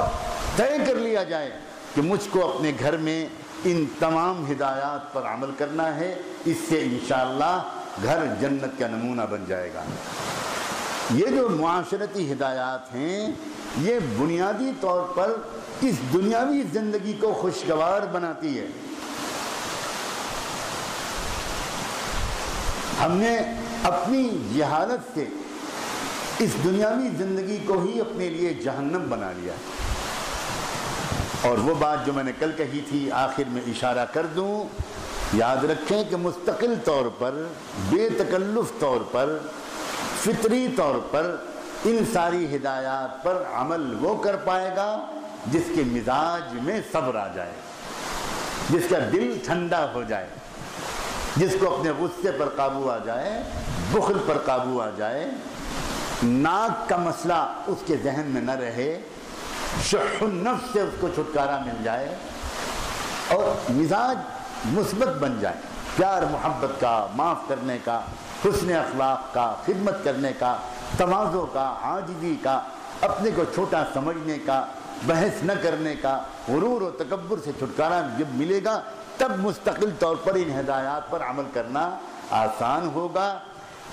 طے کر لیا جائے کہ مجھ کو اپنے گھر میں ان تمام ہدایات پر عمل کرنا ہے، اس سے انشاءاللہ گھر جنت کا نمونہ بن جائے گا۔ یہ جو معاشرتی ہدایات ہیں یہ بنیادی طور پر اس دنیاوی زندگی کو خوشگوار بناتی ہے۔ ہم نے اپنی جہالت سے اس دنیاوی زندگی کو ہی اپنے لیے جہنم بنا لیا، اور وہ بات جو میں نے کل کہی تھی آخر میں اشارہ کر دوں، یاد رکھیں کہ مستقل طور پر، بے تکلف طور پر، فطری طور پر ان ساری ہدایات پر عمل وہ کر پائے گا جس کے مزاج میں صبر آ جائے، جس کا دل ٹھنڈا ہو جائے، جس کو اپنے غصے پر قابو آ جائے، بخل پر قابو آ جائے، ناک کا مسئلہ اس کے ذہن میں نہ رہے، شح النفس سے اس کو چھٹکارا مل جائے اور مزاج مثبت بن جائے، پیار محبت کا، معاف کرنے کا، حسن اخلاق کا، خدمت کرنے کا، تواضع کا، عاجزی کا، اپنے کو چھوٹا سمجھنے کا، بحث نہ کرنے کا، غرور و تکبر سے چھٹکارا جب ملے گا تب مستقل طور پر ان ہدایات پر عمل کرنا آسان ہوگا۔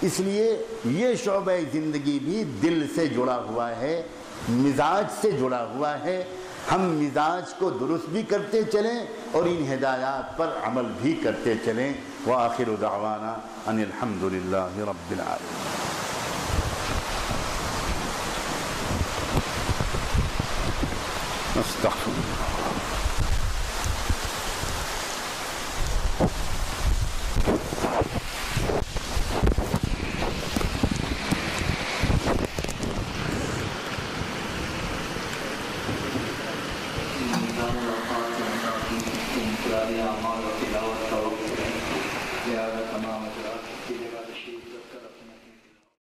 اس لیے یہ شعبہ زندگی بھی دل سے جڑا ہوا ہے، مزاج سے جڑا ہوا ہے۔ ہم مزاج کو درست بھی کرتے چلیں اور ان ہدایات پر عمل بھی کرتے چلیں۔ وآخر دعوانا ان الحمد للہ رب العالمین۔ استغفر اللہ۔